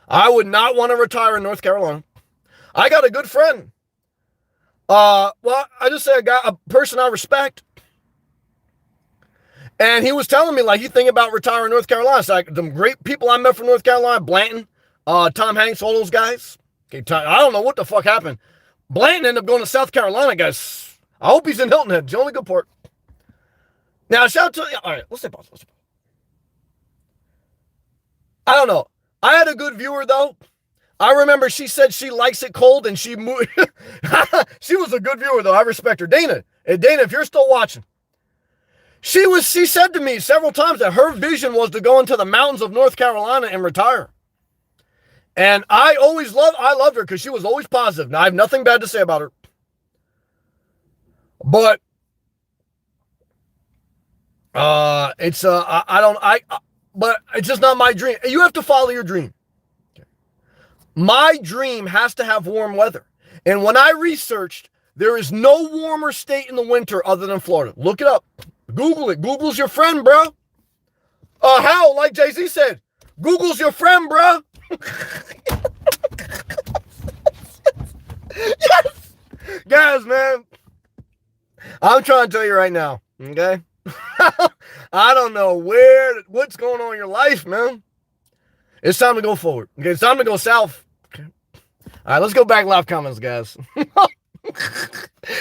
I would not want to retire in North Carolina. I got a good friend. Well, I just say a person I respect. And he was telling me, like, he think about retiring in North Carolina. It's like the great people I met from North Carolina, Blanton, Tom Hanks, all those guys. Okay, I don't know what the fuck happened. Blanton ended up going to South Carolina, guys. I hope he's in Hilton Head. It's the only good part. Now, shout out to, all right, let's say pause. I don't know. I had a good viewer, though. I remember she said she likes it cold, and she moved. She was a good viewer, though. I respect her. Dana, if you're still watching. She said to me several times that her vision was to go into the mountains of North Carolina and retire. And I loved her because she was always positive. Now, I have nothing bad to say about her. But but it's just not my dream. You have to follow your dream. My dream has to have warm weather. And when I researched, there is no warmer state in the winter other than Florida. Look it up. Google it. Google's your friend, bro. How? Like Jay-Z said, Google's your friend, bro. Yes. Guys, man, I'm trying to tell you right now, okay? I don't know what's going on in your life, man. It's time to go forward. Okay, it's time to go south. Okay. All right, let's go back live comments, guys.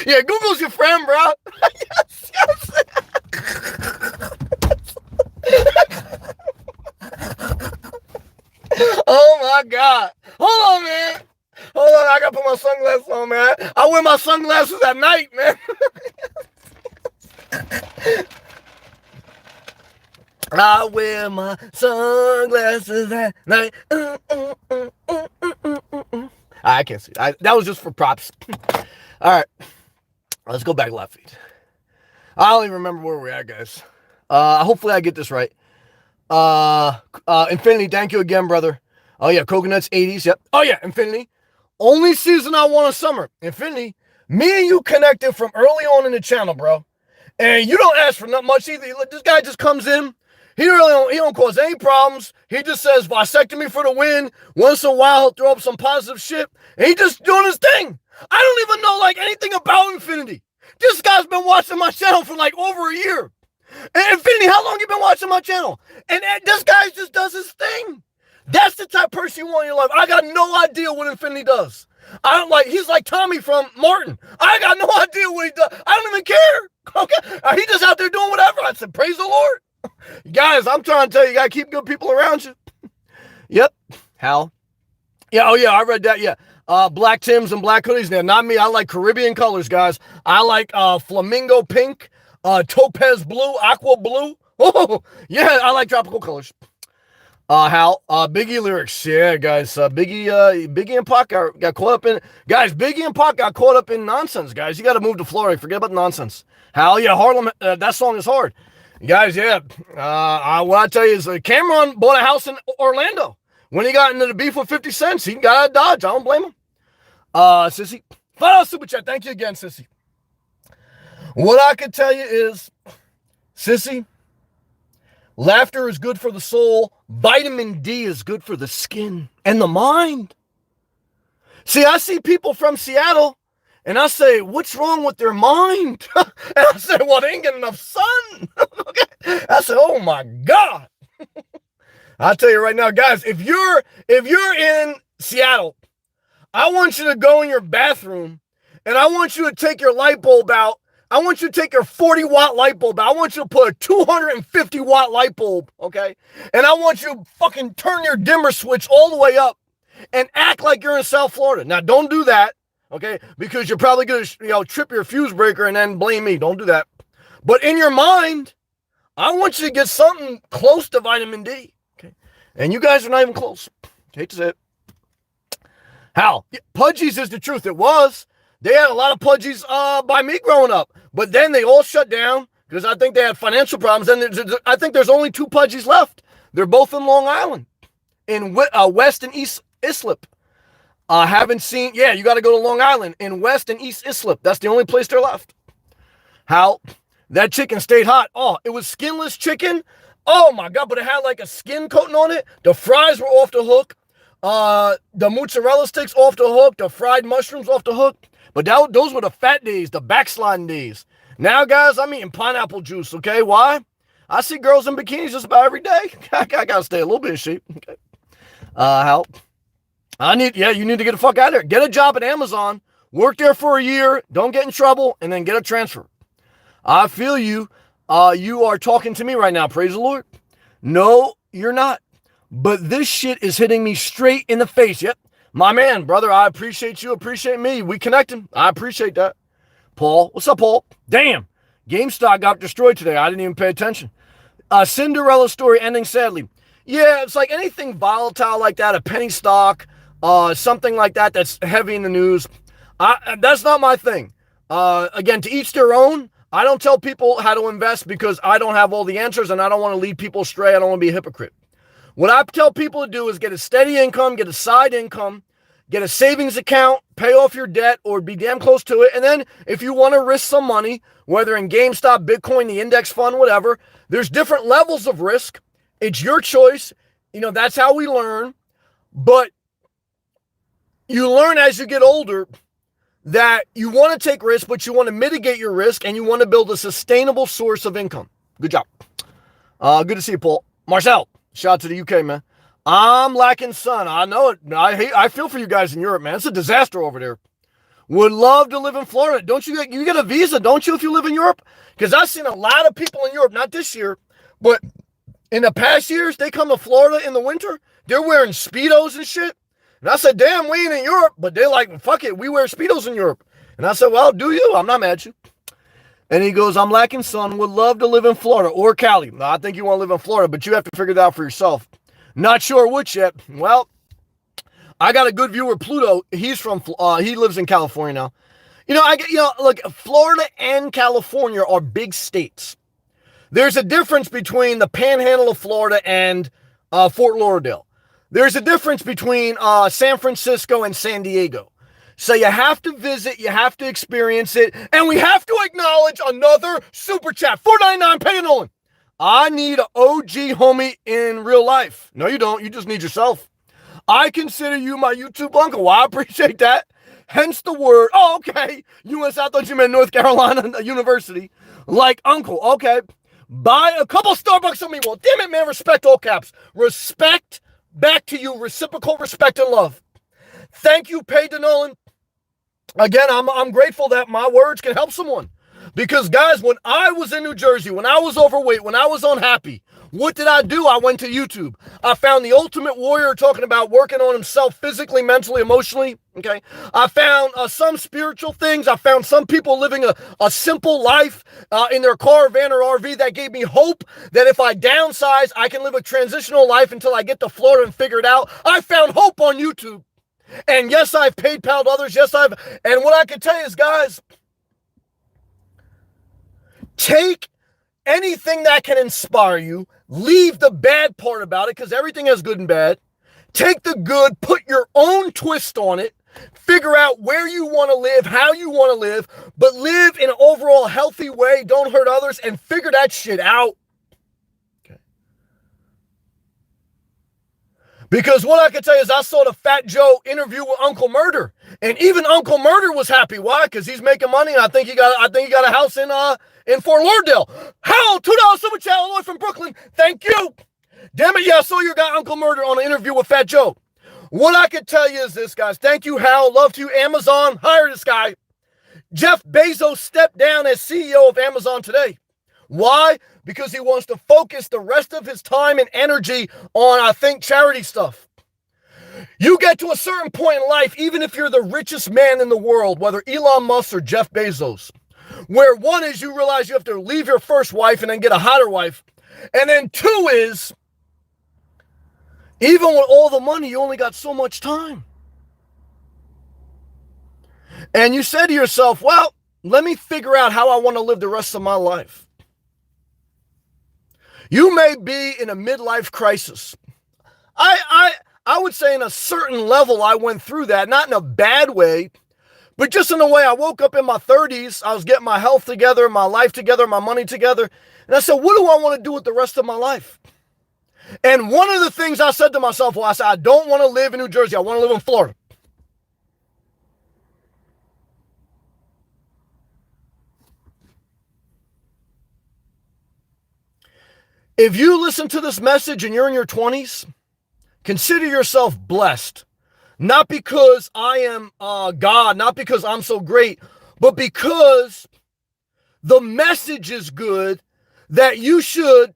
Yeah, Google's your friend, bro. Yes. Oh my God. Hold on, man. Hold on, I gotta put my sunglasses on, man. I wear my sunglasses at night, man. I wear my sunglasses at night. I can't see. That was just for props. All right. Let's go back left feed. I don't even remember where we're at, guys. Hopefully I get this right. Infinity, thank you again, brother. Oh, yeah, Coconuts 80s. Yep. Oh, yeah, Infinity. Only season I want is summer. Infinity, me and you connected from early on in the channel, bro. And you don't ask for not much either. This guy just comes in. He don't cause any problems. He just says vasectomy for the win. Once in a while, he'll throw up some positive shit. And he just doing his thing. I don't even know like anything about Infinity. This guy's been watching my channel for like over a year. And Infinity, how long you been watching my channel? And this guy just does his thing. That's the type of person you want in your life. I got no idea what Infinity does. I don't like, he's like Tommy from Martin. I got no idea what he does. I don't even care. Okay. He just out there doing whatever. I said, praise the Lord. Guys, I'm trying to tell you, you got to keep good people around you. Yep. Hal. Yeah. Oh, yeah. I read that. Yeah. Black Tims and black hoodies. Now, not me. I like Caribbean colors, guys. I like flamingo pink, topaz blue, aqua blue. Oh, yeah. I like tropical colors. Hal, Biggie lyrics. Yeah, guys. Biggie and Pac got caught up in, guys, Biggie and Pac got caught up in nonsense, guys. You got to move to Florida. Forget about the nonsense. Hal, yeah, Harlem, that song is hard. Guys, yeah. What I tell you is Cameron bought a house in Orlando. When he got into the beef with 50 Cent, he got out of Dodge. I don't blame him. Sissy. $5 super chat. Thank you again, Sissy. What I could tell you is, Sissy, laughter is good for the soul. Vitamin D is good for the skin and the mind. See, I see people from Seattle, and I say, what's wrong with their mind? And I say, well, they ain't getting enough sun. Okay. I said, oh, my God. I'll tell you right now, guys, if you're in Seattle, I want you to go in your bathroom, and I want you to take your light bulb out. I want you to take your 40-watt light bulb out. I want you to put a 250-watt light bulb, okay? And I want you to fucking turn your dimmer switch all the way up and act like you're in South Florida. Now, don't do that, okay? Because you're probably going to, trip your fuse breaker and then blame me. Don't do that. But in your mind, I want you to get something close to vitamin D, okay? And you guys are not even close. Hate to say it. Hal, Pudgy's is the truth. It was. They had a lot of Pudgy's by me growing up. But then they all shut down because I think they had financial problems. And I think there's only 2 Pudgy's left. They're both in Long Island, in West and East Islip. Haven't seen, yeah, you got to go to Long Island in West and East Islip. That's the only place they're left. How? That chicken stayed hot. Oh, it was skinless chicken. Oh my God, but it had like a skin coating on it. The fries were off the hook. The mozzarella sticks off the hook. The fried mushrooms off the hook. But those were the fat days, the backsliding days. Now, guys, I'm eating pineapple juice, okay? Why? I see girls in bikinis just about every day. I got to stay a little bit in shape, okay? Help. You need to get the fuck out of there. Get a job at Amazon. Work there for a year. Don't get in trouble. And then get a transfer. I feel you. You are talking to me right now. Praise the Lord. No, you're not. But this shit is hitting me straight in the face. Yep. My man, brother, I appreciate you. Appreciate me. We connecting. I appreciate that. Paul. What's up, Paul? Damn. GameStop got destroyed today. I didn't even pay attention. Cinderella story ending sadly. Yeah, it's like anything volatile like that, a penny stock, something like that that's heavy in the news. That's not my thing. Again, to each their own. I don't tell people how to invest because I don't have all the answers and I don't want to lead people astray. I don't want to be a hypocrite. What I tell people to do is get a steady income, get a side income, get a savings account, pay off your debt or be damn close to it. And then if you want to risk some money, whether in GameStop, Bitcoin, the index fund, whatever, there's different levels of risk. It's your choice. That's how we learn. But you learn as you get older that you want to take risks, but you want to mitigate your risk and you want to build a sustainable source of income. Good job. Good to see you, Paul. Marcel. Shout out to the UK, man. I'm lacking sun. I know it. I feel for you guys in Europe, man. It's a disaster over there. Would love to live in Florida. Don't you get a visa, don't you, if you live in Europe? Because I've seen a lot of people in Europe, not this year, but in the past years, they come to Florida in the winter. They're wearing Speedos and shit. And I said, damn, we ain't in Europe. But they're like, fuck it, we wear Speedos in Europe. And I said, well, do you? I'm not mad at you. And he goes, I'm lacking sun, would love to live in Florida or Cali. No, I think you want to live in Florida, but you have to figure that out for yourself. Not sure which yet. Well, I got a good viewer, Pluto. He's from, he lives in California now. Look, Florida and California are big states. There's a difference between the panhandle of Florida and Fort Lauderdale. There's a difference between San Francisco and San Diego. So you have to visit, you have to experience it, and we have to acknowledge another super chat. $4.99 Pelican Nolan. I need an OG homie in real life. No, you don't. You just need yourself. I consider you my YouTube uncle. Well, I appreciate that. Hence the word. Oh, okay. US, I thought you meant North Carolina University. Like uncle. Okay. Buy a couple Starbucks on me. Well, damn it, man. Respect all caps. Respect back to you. Reciprocal respect and love. Thank you, Peyton Nolan. Again, I'm grateful that my words can help someone. Because, guys, when I was in New Jersey, when I was overweight, when I was unhappy, what did I do? I went to YouTube. I found the Ultimate Warrior talking about working on himself physically, mentally, emotionally. Okay. I found some spiritual things. I found some people living a simple life in their car, van, or RV that gave me hope that if I downsize, I can live a transitional life until I get to Florida and figure it out. I found hope on YouTube. And yes, I've PayPal'd others. And what I can tell you is, guys, take anything that can inspire you, leave the bad part about it, because everything has good and bad. Take the good, put your own twist on it, figure out where you want to live, how you want to live, but live in an overall healthy way. Don't hurt others, and figure that shit out. Because what I can tell you is I saw the Fat Joe interview with Uncle Murder, and even Uncle Murder was happy. Why? Because he's making money, and I think he got a house in Fort Lauderdale. Hal, $2 super chat all the way from Brooklyn. Thank you. Damn it, yeah, I saw your guy Uncle Murder on an interview with Fat Joe. What I can tell you is this, guys. Thank you, Hal. Love to you. Amazon, hire this guy. Jeff Bezos stepped down as CEO of Amazon today. Why? Because he wants to focus the rest of his time and energy on, I think, charity stuff. You get to a certain point in life, even if you're the richest man in the world, whether Elon Musk or Jeff Bezos, where one is you realize you have to leave your first wife and then get a hotter wife. And then two is, even with all the money, you only got so much time. And you say to yourself, well, let me figure out how I want to live the rest of my life. You may be in a midlife crisis. I would say in a certain level I went through that, not in a bad way, but just in a way I woke up in my 30s. I was getting my health together, my life together, my money together. And I said, what do I want to do with the rest of my life? And one of the things I said to myself was, I said, I don't want to live in New Jersey. I want to live in Florida. If you listen to this message and you're in your 20s, consider yourself blessed. Not because I am God, not because I'm so great, but because the message is good, that you should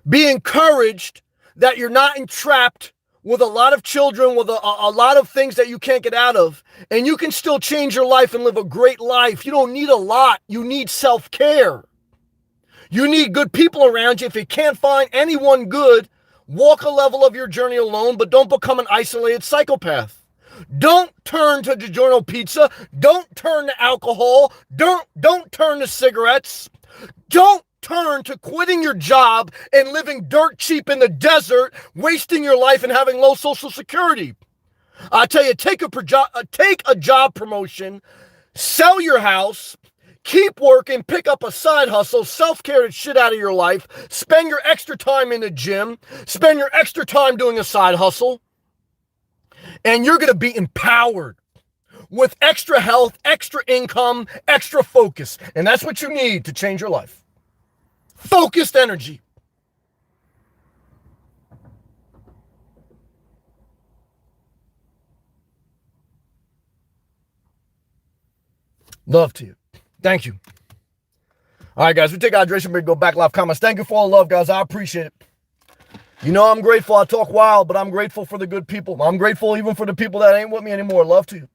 be encouraged, that you're not entrapped with a lot of children, with a lot of things that you can't get out of, and you can still change your life and live a great life. You don't need a lot. You need self-care. You need good people around you. If you can't find anyone good, walk a level of your journey alone, but don't become an isolated psychopath. Don't turn to DiGiorno pizza. Don't turn to alcohol. Don't turn to cigarettes. Don't turn to quitting your job and living dirt cheap in the desert, wasting your life and having low social security. I tell you, take a job promotion, sell your house, keep working, pick up a side hustle, self-care the shit out of your life, spend your extra time in the gym, spend your extra time doing a side hustle, and you're going to be empowered with extra health, extra income, extra focus. And that's what you need to change your life. Focused energy. Love to you. Thank you. All right, guys, we take hydration break, go back live comments. Thank you for all the love, guys. I appreciate it. You know I'm grateful. I talk wild, but I'm grateful for the good people. I'm grateful even for the people that ain't with me anymore. Love to you.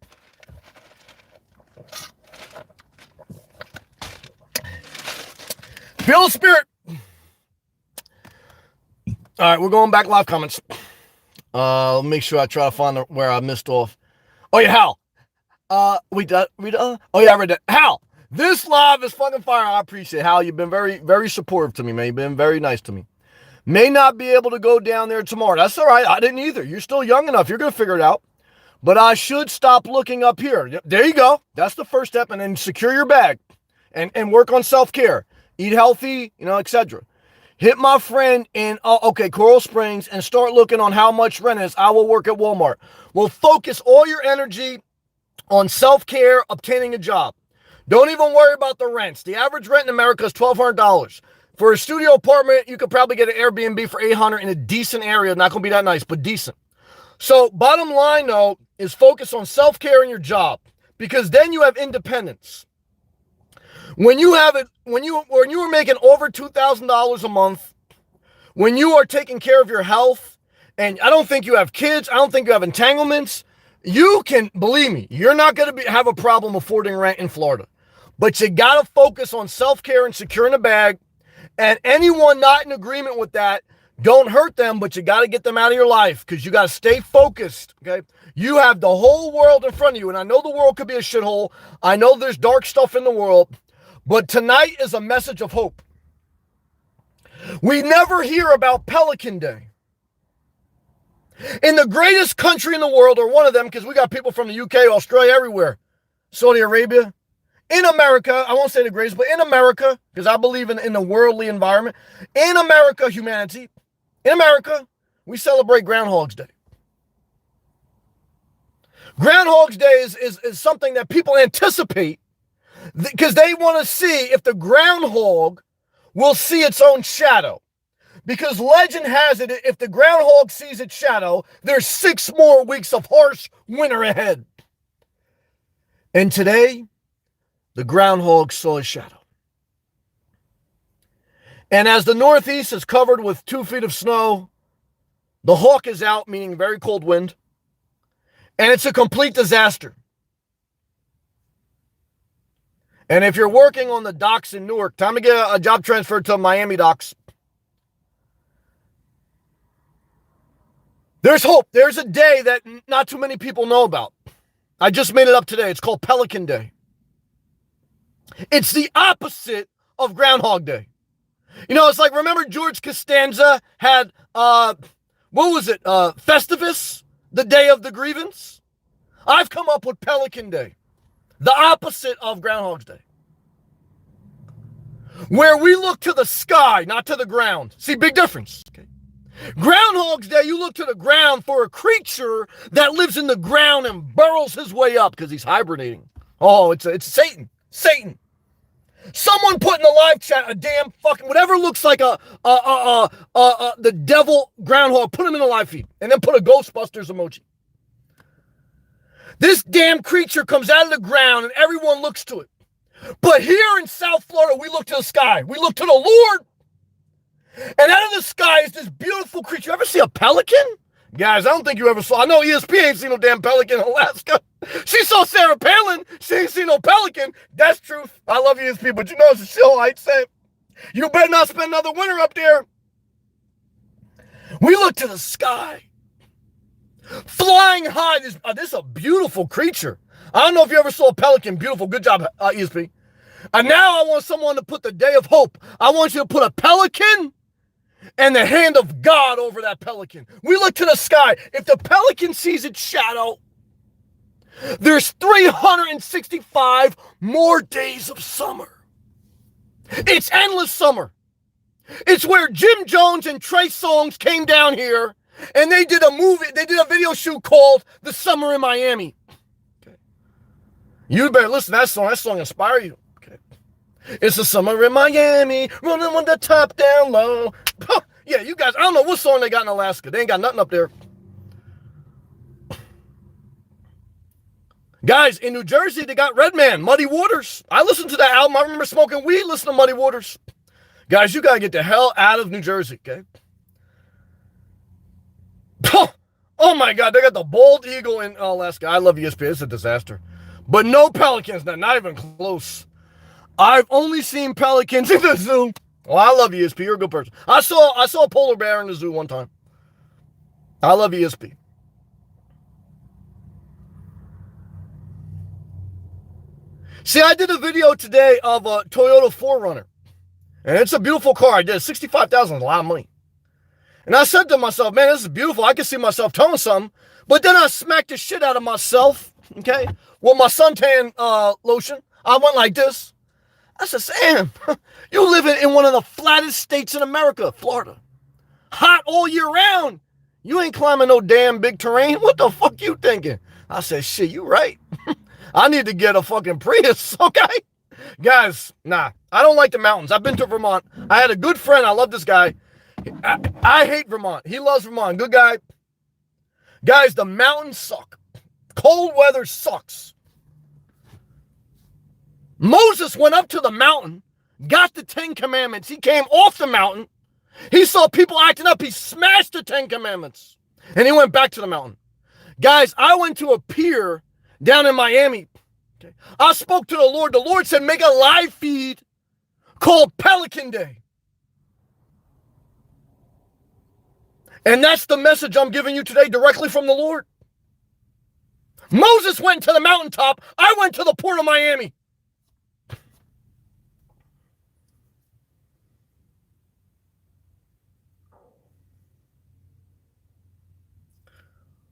Feel the spirit. All right, we're going back live comments. Let me make sure I try to find where I missed off. Oh, yeah, Hal. Oh, yeah, I read that. Hal, this live is fucking fire. I appreciate it. Hal, you've been very, very supportive to me, man. You've been very nice to me. May not be able to go down there tomorrow. That's all right. I didn't either. You're still young enough. You're going to figure it out. But I should stop looking up here. There you go. That's the first step. And then secure your bag and work on self-care. Eat healthy, etc. Hit my friend in, Coral Springs, and start looking on how much rent is. I will work at Walmart. Well, focus all your energy on self-care, obtaining a job. Don't even worry about the rents. The average rent in America is $1,200. For a studio apartment, you could probably get an Airbnb for $800 in a decent area. Not going to be that nice, but decent. So bottom line, though, is focus on self-care in your job, because then you have independence. When you have it, when you are making over $2,000 a month, when you are taking care of your health, and I don't think you have kids, I don't think you have entanglements, you can, believe me, you're not going to have a problem affording rent in Florida. But you got to focus on self-care and securing the bag. And anyone not in agreement with that, don't hurt them, but you got to get them out of your life, because you got to stay focused, okay? You have the whole world in front of you, and I know the world could be a shithole. I know there's dark stuff in the world, but tonight is a message of hope. We never hear about Pelican Day. In the greatest country in the world, or one of them, because we got people from the UK, Australia, everywhere, Saudi Arabia, in America, I won't say the greatest, but in America, because I believe in the worldly environment, in America, humanity, in America, we celebrate Groundhog's Day. Groundhog's Day is something that people anticipate, because they want to see if the groundhog will see its own shadow. Because legend has it, if the groundhog sees its shadow, there's 6 more weeks of harsh winter ahead. And today, the groundhog saw his shadow. And as the Northeast is covered with 2 feet of snow, the hawk is out, meaning very cold wind, and it's a complete disaster. And if you're working on the docks in Newark, time to get a job transfer to Miami docks. There's hope. There's a day that not too many people know about. I just made it up today. It's called Pelican Day. It's the opposite of Groundhog Day. You know, it's like, remember George Costanza had, what was it, Festivus, the day of the grievance? I've come up with Pelican Day, the opposite of Groundhog's Day, where we look to the sky, not to the ground. See, big difference. Okay. Groundhog's Day, you look to the ground for a creature that lives in the ground and burrows his way up because he's hibernating. Oh, it's Satan. Satan. Someone put in the live chat a damn fucking whatever looks like the devil groundhog. Put him in the live feed and then put a Ghostbusters emoji. This damn creature comes out of the ground and everyone looks to it. But here in South Florida, we look to the sky. We look to the Lord. And out of the sky is this beautiful creature. You ever see a pelican? Guys, I don't think you ever saw. I know ESP ain't seen no damn pelican in Alaska. She saw Sarah Palin. She ain't seen no pelican. That's truth. I love ESP, but you know it's a shill. I'd say, you better not spend another winter up there. We look to the sky. Flying high. This is a beautiful creature. I don't know if you ever saw a pelican. Beautiful. Good job, ESP. And now I want someone to put the day of hope. I want you to put a pelican and the hand of God over that pelican. We look to the sky. If the pelican sees its shadow, there's 365 more days of summer. It's endless summer. It's where Jim Jones and Trey Songz came down here and they did a video shoot called The Summer in Miami. Okay. You better listen to that song. That song inspire you. Okay. It's the summer in Miami, running with the top down low. Yeah, you guys, I don't know what song they got in Alaska. They ain't got nothing up there. Guys, in New Jersey, they got Redman, Muddy Waters. I listened to that album. I remember smoking weed, listening to Muddy Waters. Guys, you got to get the hell out of New Jersey, okay? Oh my God, they got the bald eagle in Alaska. I love ESP. It's a disaster. But no pelicans, not even close. I've only seen pelicans in the zoo. Well, I love ESP. You're a good person. I saw a polar bear in the zoo one time. I love ESP. See, I did a video today of a Toyota 4Runner. And it's a beautiful car. I did. $65,000 is a lot of money. And I said to myself, man, this is beautiful. I can see myself towing something. But then I smacked the shit out of myself, okay, with my suntan lotion. I went like this. I said, Sam, you live in one of the flattest states in America, Florida. Hot all year round. You ain't climbing no damn big terrain. What the fuck you thinking? I said, shit, you right. I need to get a fucking Prius, okay? Guys, nah, I don't like the mountains. I've been to Vermont. I had a good friend. I love this guy. I hate Vermont. He loves Vermont. Good guy. Guys, the mountains suck. Cold weather sucks. Moses went up to the mountain, got the 10 commandments. He came off the mountain. He saw people acting up. He smashed the 10 commandments. And he went back to the mountain. Guys, I went to a pier down in Miami. Okay. I spoke to the Lord. The Lord said, make a live feed called Pelican Day. And that's the message I'm giving you today directly from the Lord. Moses went to the mountaintop. I went to the port of Miami.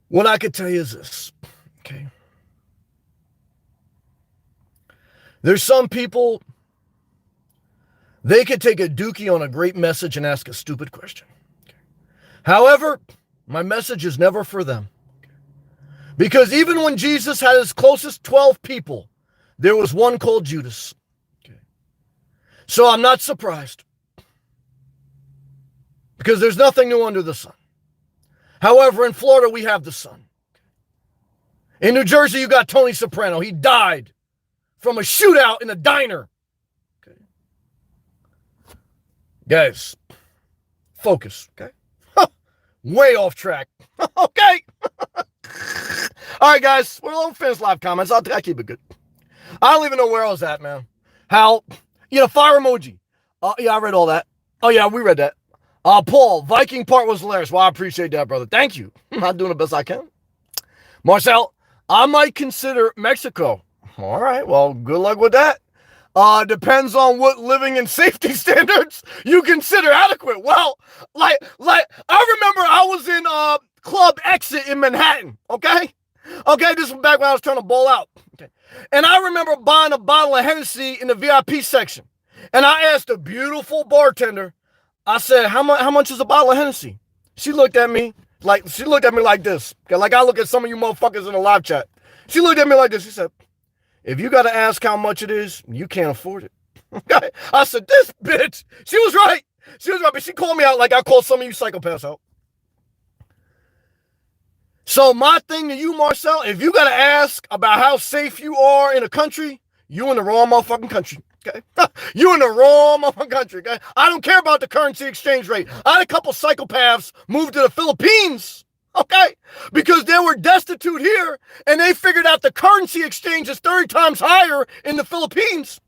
What I could tell you is this, okay? There's some people, they could take a dookie on a great message and ask a stupid question. Okay? However, my message is never for them. Okay? Because even when Jesus had his closest 12 people, there was one called Judas. Okay? So I'm not surprised. Because there's nothing new under the sun. However, in Florida, we have the sun. In New Jersey, you got Tony Soprano. He died from a shootout in a diner. Okay. Guys, focus, okay? Way off track. Okay. All right, guys, we're going to finish live comments. I'll keep it good. I don't even know where I was at, man. How, fire emoji. Yeah, I read all that. Oh, yeah, we read that. Paul, Viking part was hilarious. Well, I appreciate that, brother. Thank you. I'm doing the best I can. Marcel, I might consider Mexico. All right, well, good luck with that. Depends on what living and safety standards you consider adequate. Well, like I remember I was in Club Exit in Manhattan, okay? Okay, this was back when I was trying to bowl out. Okay. And I remember buying a bottle of Hennessy in the VIP section. And I asked a beautiful bartender, I said, how much is a bottle of Hennessy? She looked at me like this. Like I look at some of you motherfuckers in the live chat. She looked at me like this. She said, if you got to ask how much it is, you can't afford it. Okay. I said, this bitch. She was right. But she called me out like I called some of you psychopaths out. So my thing to you, Marcel, if you got to ask about how safe you are in a country, you in the wrong motherfucking country. Okay, you in the wrong motherfucking country. Okay, I don't care about the currency exchange rate. I had a couple psychopaths move to the Philippines. Okay, because they were destitute here, and they figured out the currency exchange is 30 times higher in the Philippines.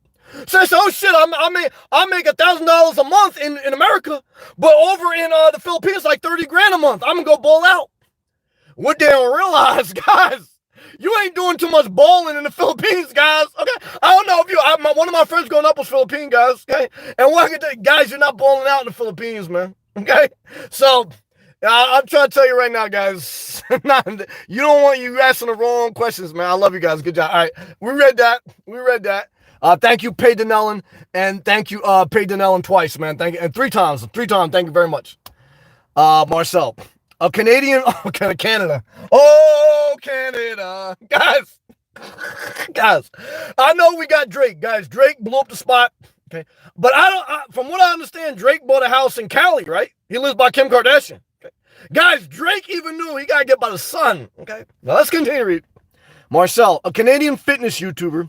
So I said, oh shit, I make $1,000 a month in America, but over in the Philippines like 30 grand a month. I'm gonna go ball out. What they don't realize, guys. You ain't doing too much bowling in the Philippines, guys. Okay, I don't know if one of my friends growing up was Philippine, guys. Okay, and what I can tell you, guys, you're not bowling out in the Philippines, man. Okay, so I'm trying to tell you right now, guys. You don't want you asking the wrong questions, man. I love you guys. Good job. All right, we read that. Thank you, Pay Denellen, and thank you, Pay Denellen twice, man. Thank you, and three times. Thank you very much, Marcel. A Canadian, Canada. Oh, Canada. Guys, I know we got Drake. Guys, Drake blew up the spot. Okay. But from what I understand, Drake bought a house in Cali, right? He lives by Kim Kardashian. Okay. Guys, Drake even knew he got to get by the sun. Okay. Now let's continue to read. Marcel, a Canadian fitness YouTuber,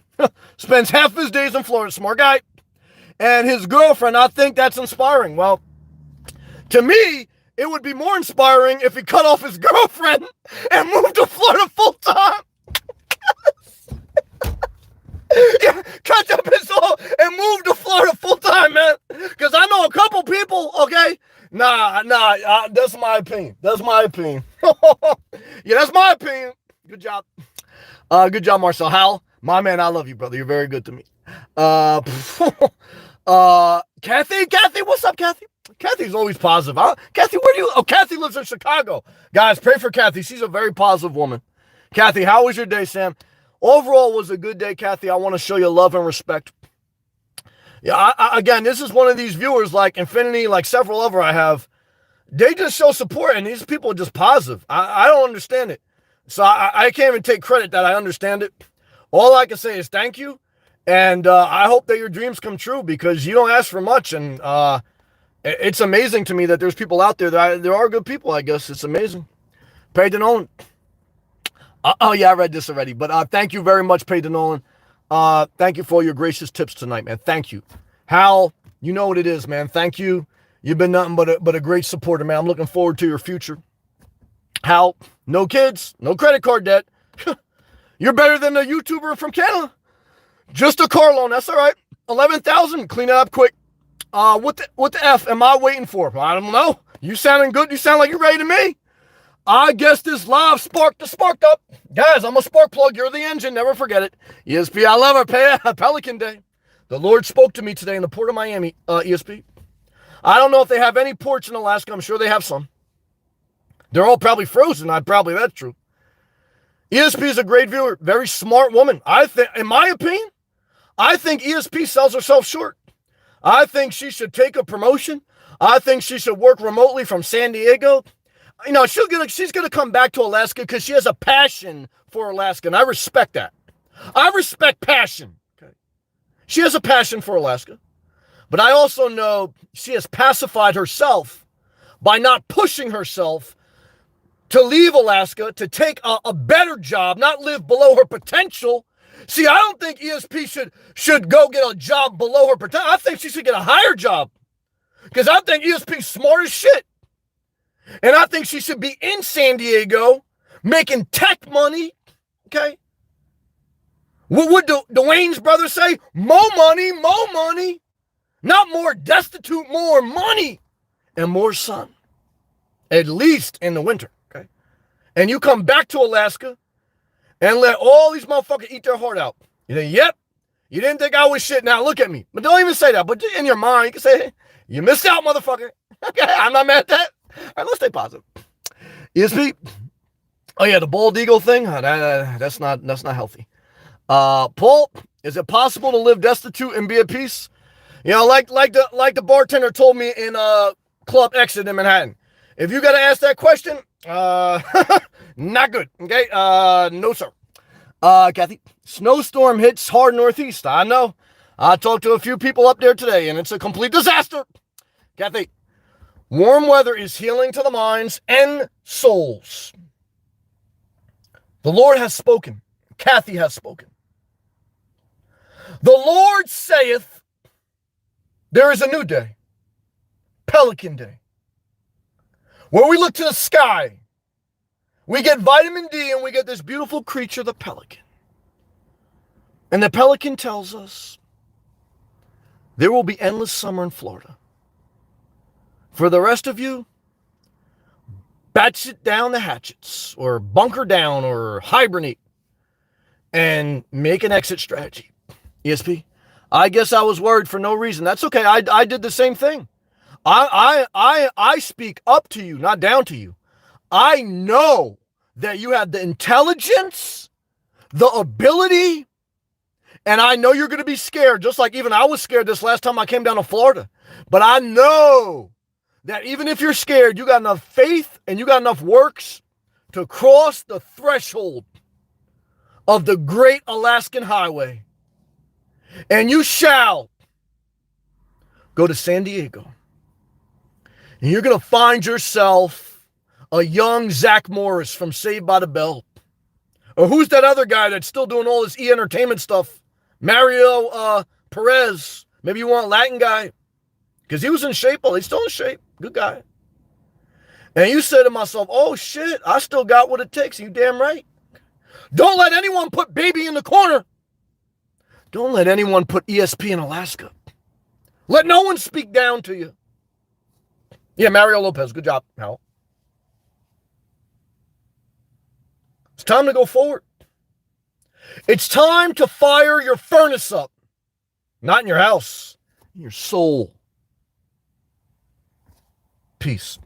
spends half his days in Florida. Smart guy. And his girlfriend, I think that's inspiring. Well, to me, it would be more inspiring if he cut off his girlfriend and moved to Florida full time. Yeah, cut up his soul and move to Florida full time, man. Because I know a couple people, okay? Nah, that's my opinion. Yeah, that's my opinion. Good job. Good job, Marcel. Hal, my man, I love you, brother. You're very good to me. Kathy, what's up, Kathy? Kathy's always positive. Kathy, where do you... Oh, Kathy lives in Chicago. Guys, pray for Kathy. She's a very positive woman. Kathy, how was your day, Sam? Overall, was a good day, Kathy. I want to show you love and respect. Yeah, again, this is one of these viewers like Infinity, like several other I have. They just show support, and these people are just positive. I don't understand it. So I can't even take credit that I understand it. All I can say is thank you, and I hope that your dreams come true because you don't ask for much, and it's amazing to me that there's people out there there are good people, I guess. It's amazing. Peyton Nolan. Oh, yeah, I read this already. But thank you very much, Peyton Nolan. Thank you for all your gracious tips tonight, man. Thank you. Hal, you know what it is, man. Thank you. You've been nothing but a great supporter, man. I'm looking forward to your future. Hal, no kids, no credit card debt. You're better than a YouTuber from Canada. Just a car loan, that's all right. 11,000, clean it up quick. What the F am I waiting for? I don't know. You sounding good? You sound like you're ready to me. I guess this live sparked the spark up. Guys, I'm a spark plug. You're the engine. Never forget it. ESP, I love it. Pelican Day. The Lord spoke to me today in the port of Miami, ESP. I don't know if they have any ports in Alaska. I'm sure they have some. They're all probably frozen. That's true. ESP is a great viewer. Very smart woman. I think, in my opinion, I think ESP sells herself short. I think she should take a promotion. I think she should work remotely from San Diego. You know, she's gonna come back to Alaska because she has a passion for Alaska, and I respect that. I respect passion. Okay. She has a passion for Alaska, but I also know she has pacified herself by not pushing herself to leave Alaska, to take a better job, not live below her potential. See, I don't think ESP should go get a job below her potential. I think she should get a higher job because I think ESP's smart as shit. And I think she should be in San Diego making tech money, okay? What would Dwayne's brother say? More money. Not more destitute, more money and more sun. At least in the winter, okay? And you come back to Alaska and let all these motherfuckers eat their heart out. You think, yep, you didn't think I was shit. Now look at me. But don't even say that. But in your mind, you can say, hey, you missed out, motherfucker. Okay, I'm not mad at that. All right, let's stay positive. ESP. Oh yeah, the bald eagle thing. That's not healthy. Paul, is it possible to live destitute and be at peace? You know, like the bartender told me in Club Exit in Manhattan. If you got to ask that question, not good. Okay, no sir. Kathy, snowstorm hits hard northeast. I know. I talked to a few people up there today, and it's a complete disaster. Kathy. Warm weather is healing to the minds and souls. The Lord has spoken. Kathy has spoken. The Lord saith, there is a new day, Pelican Day, where we look to the sky. We get vitamin D and we get this beautiful creature, the pelican. And the pelican tells us there will be endless summer in Florida. For the rest of you, batch down the hatchets, or bunker down, or hibernate, and make an exit strategy. ESP, I guess I was worried for no reason. That's okay. I did the same thing. I speak up to you, not down to you. I know that you have the intelligence, the ability, and I know you're going to be scared, just like even I was scared this last time I came down to Florida. But I know that even if you're scared, you got enough faith and you got enough works to cross the threshold of the great Alaskan highway. And you shall go to San Diego. And you're going to find yourself a young Zach Morris from Saved by the Bell. Or who's that other guy that's still doing all this E-entertainment stuff? Mario Perez. Maybe you want a Latin guy. Because he was in shape. Oh, he's still in shape. Good guy. And you said to myself, oh shit, I still got what it takes. You damn right. Don't let anyone put baby in the corner. Don't let anyone put ESP in Alaska. Let no one speak down to you. Yeah, Mario Lopez. Good job, Hal. It's time to go forward. It's time to fire your furnace up. Not in your house, in your soul. Peace.